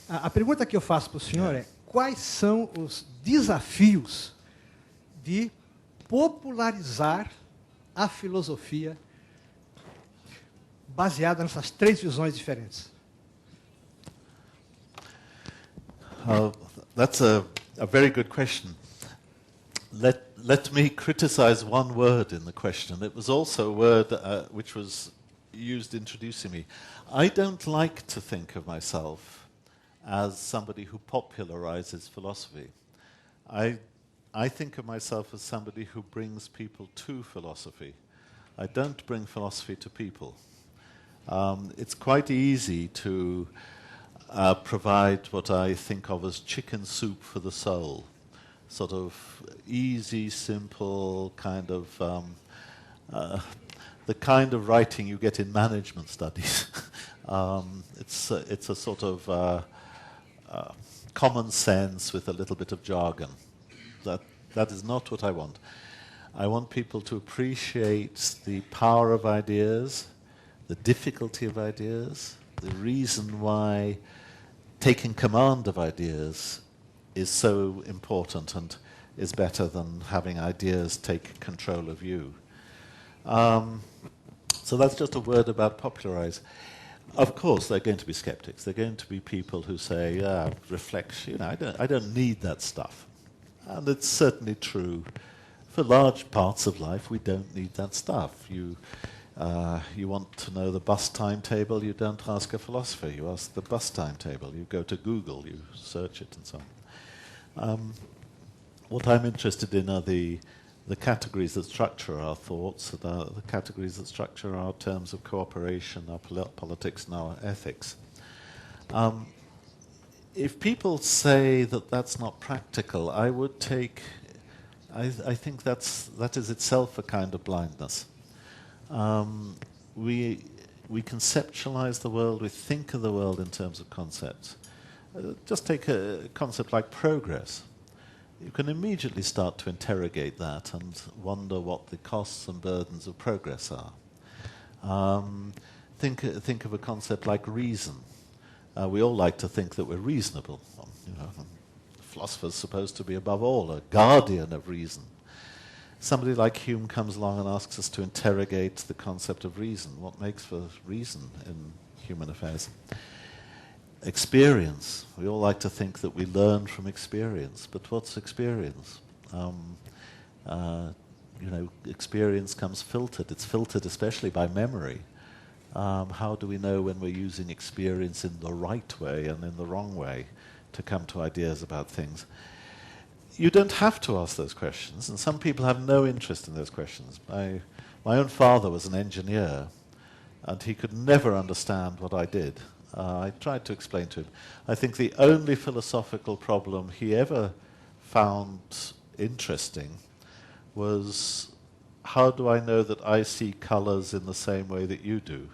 A pergunta que eu faço para o senhor é, quais são os desafios de popularizar a filosofia baseada nessas três visões diferentes?
That's a very good question. Let me criticize one word in the question. It was also a word which was used introducing me. I don't like to think of myself as somebody who popularizes philosophy. I think of myself as somebody who brings people to philosophy. I don't bring philosophy to people. It's quite easy to provide what I think of as chicken soup for the soul. Sort of easy, simple, kind of the kind of writing you get in management studies. It's a sort of common sense with a little bit of jargon. That is not what I want. I want people to appreciate the power of ideas, the difficulty of ideas, the reason why taking command of ideas is so important and is better than having ideas take control of you. So that's just a word about popularize. Of course, there are going to be skeptics. There are going to be people who say, reflection, I don't need that stuff. And it's certainly true. For large parts of life, we don't need that stuff. You want to know the bus timetable, you don't ask a philosopher, you ask the bus timetable. You go to Google, you search it and so on. What I'm interested in are the categories that structure our thoughts, the categories that structure our terms of cooperation, our politics and our ethics. If people say that that's not practical, I would take... I think that is itself a kind of blindness. We conceptualize the world, we think of the world in terms of concepts. Just take a concept like progress. You can immediately start to interrogate that and wonder what the costs and burdens of progress are. Think of a concept like reason. We all like to think that we're reasonable. The philosopher's supposed to be, above all, a guardian of reason. Somebody like Hume comes along and asks us to interrogate the concept of reason. What makes for reason in human affairs? Experience. We all like to think that we learn from experience, but what's experience? Experience comes filtered. It's filtered especially by memory. How do we know when we're using experience in the right way and in the wrong way to come to ideas about things? You don't have to ask those questions, and some people have no interest in those questions. My own father was an engineer, and he could never understand what I did. I tried to explain to him. I think the only philosophical problem he ever found interesting was, how do I know that I see colors in the same way that you do?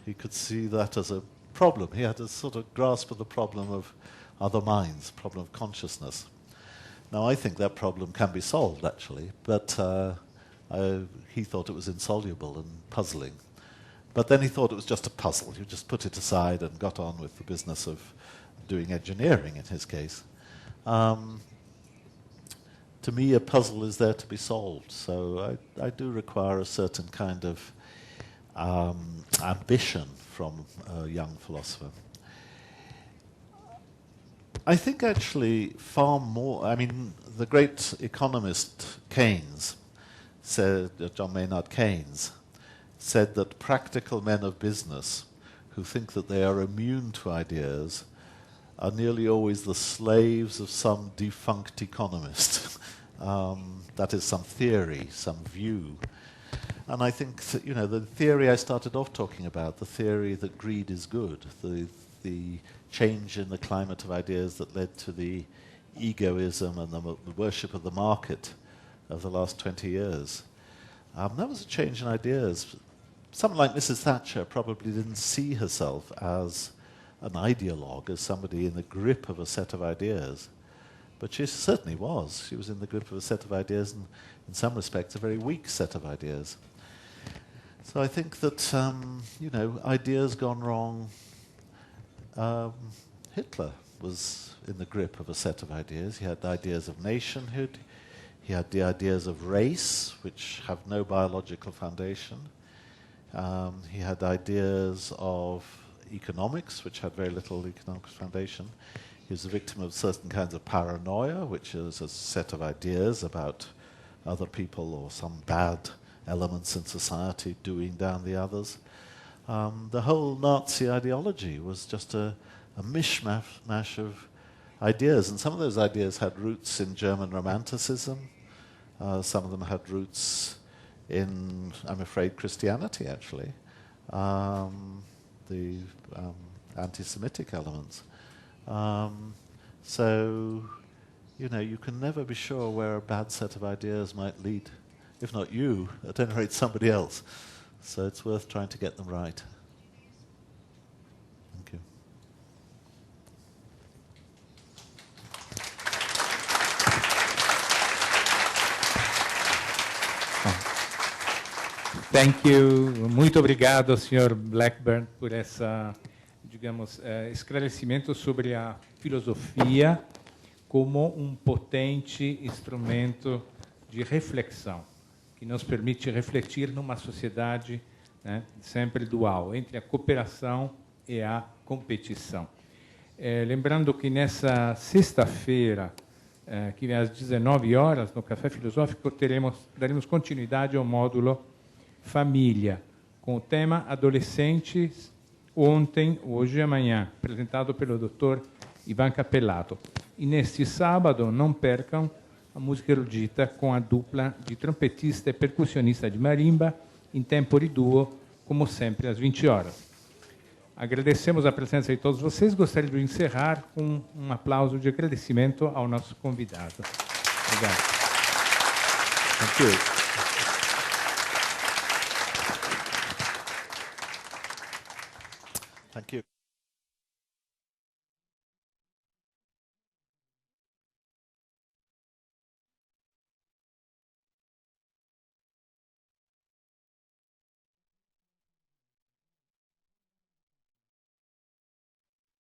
He could see that as a problem. He had a sort of grasp of the problem of other minds, problem of consciousness. Now, I think that problem can be solved, actually, but he thought it was insoluble and puzzling. But then he thought it was just a puzzle. You just put it aside and got on with the business of doing engineering, in his case. To me, a puzzle is there to be solved. So I do require a certain kind of ambition from a young philosopher. I think actually far more... I mean, the great economist Keynes said, John Maynard Keynes, said that practical men of business who think that they are immune to ideas are nearly always the slaves of some defunct economist. That is some theory, some view. And I think that, the theory I started off talking about, the theory that greed is good, the change in the climate of ideas that led to the egoism and the worship of the market of the last 20 years. That was a change in ideas. Someone like Mrs. Thatcher probably didn't see herself as an ideologue, as somebody in the grip of a set of ideas. But she certainly was. She was in the grip of a set of ideas, and in some respects a very weak set of ideas. So I think that, ideas gone wrong. Hitler was in the grip of a set of ideas. He had the ideas of nationhood. He had the ideas of race, which have no biological foundation. He had ideas of economics, which had very little economic foundation. He was a victim of certain kinds of paranoia, which is a set of ideas about other people or some bad elements in society doing down the others. The whole Nazi ideology was just a mishmash of ideas, and some of those ideas had roots in German Romanticism. Some of them had roots in, I'm afraid, Christianity, actually. The anti-Semitic elements. So, you can never be sure where a bad set of ideas might lead. If not you, at any rate somebody else. So it's worth trying to get them right. Thank you.
Thank you. Muito obrigado, Sr. BlackBurn, por essa, digamos, esclarecimento sobre a filosofia como potente instrumento de reflexão, que nos permite refletir numa sociedade, né, sempre dual, entre a cooperação e a competição. Lembrando que nessa sexta-feira, que às 19 horas, no Café Filosófico, daremos continuidade ao módulo Família, com o tema Adolescentes, ontem, hoje e amanhã, apresentado pelo Dr. Ivan Capelato. E neste sábado, não percam a música erudita com a dupla de trompetista e percussionista de marimba, em tempo e duo, como sempre, às 20 horas. Agradecemos a presença de todos vocês. Gostaria de encerrar com um aplauso de agradecimento ao nosso convidado. Obrigado.
Thank you. Thank you.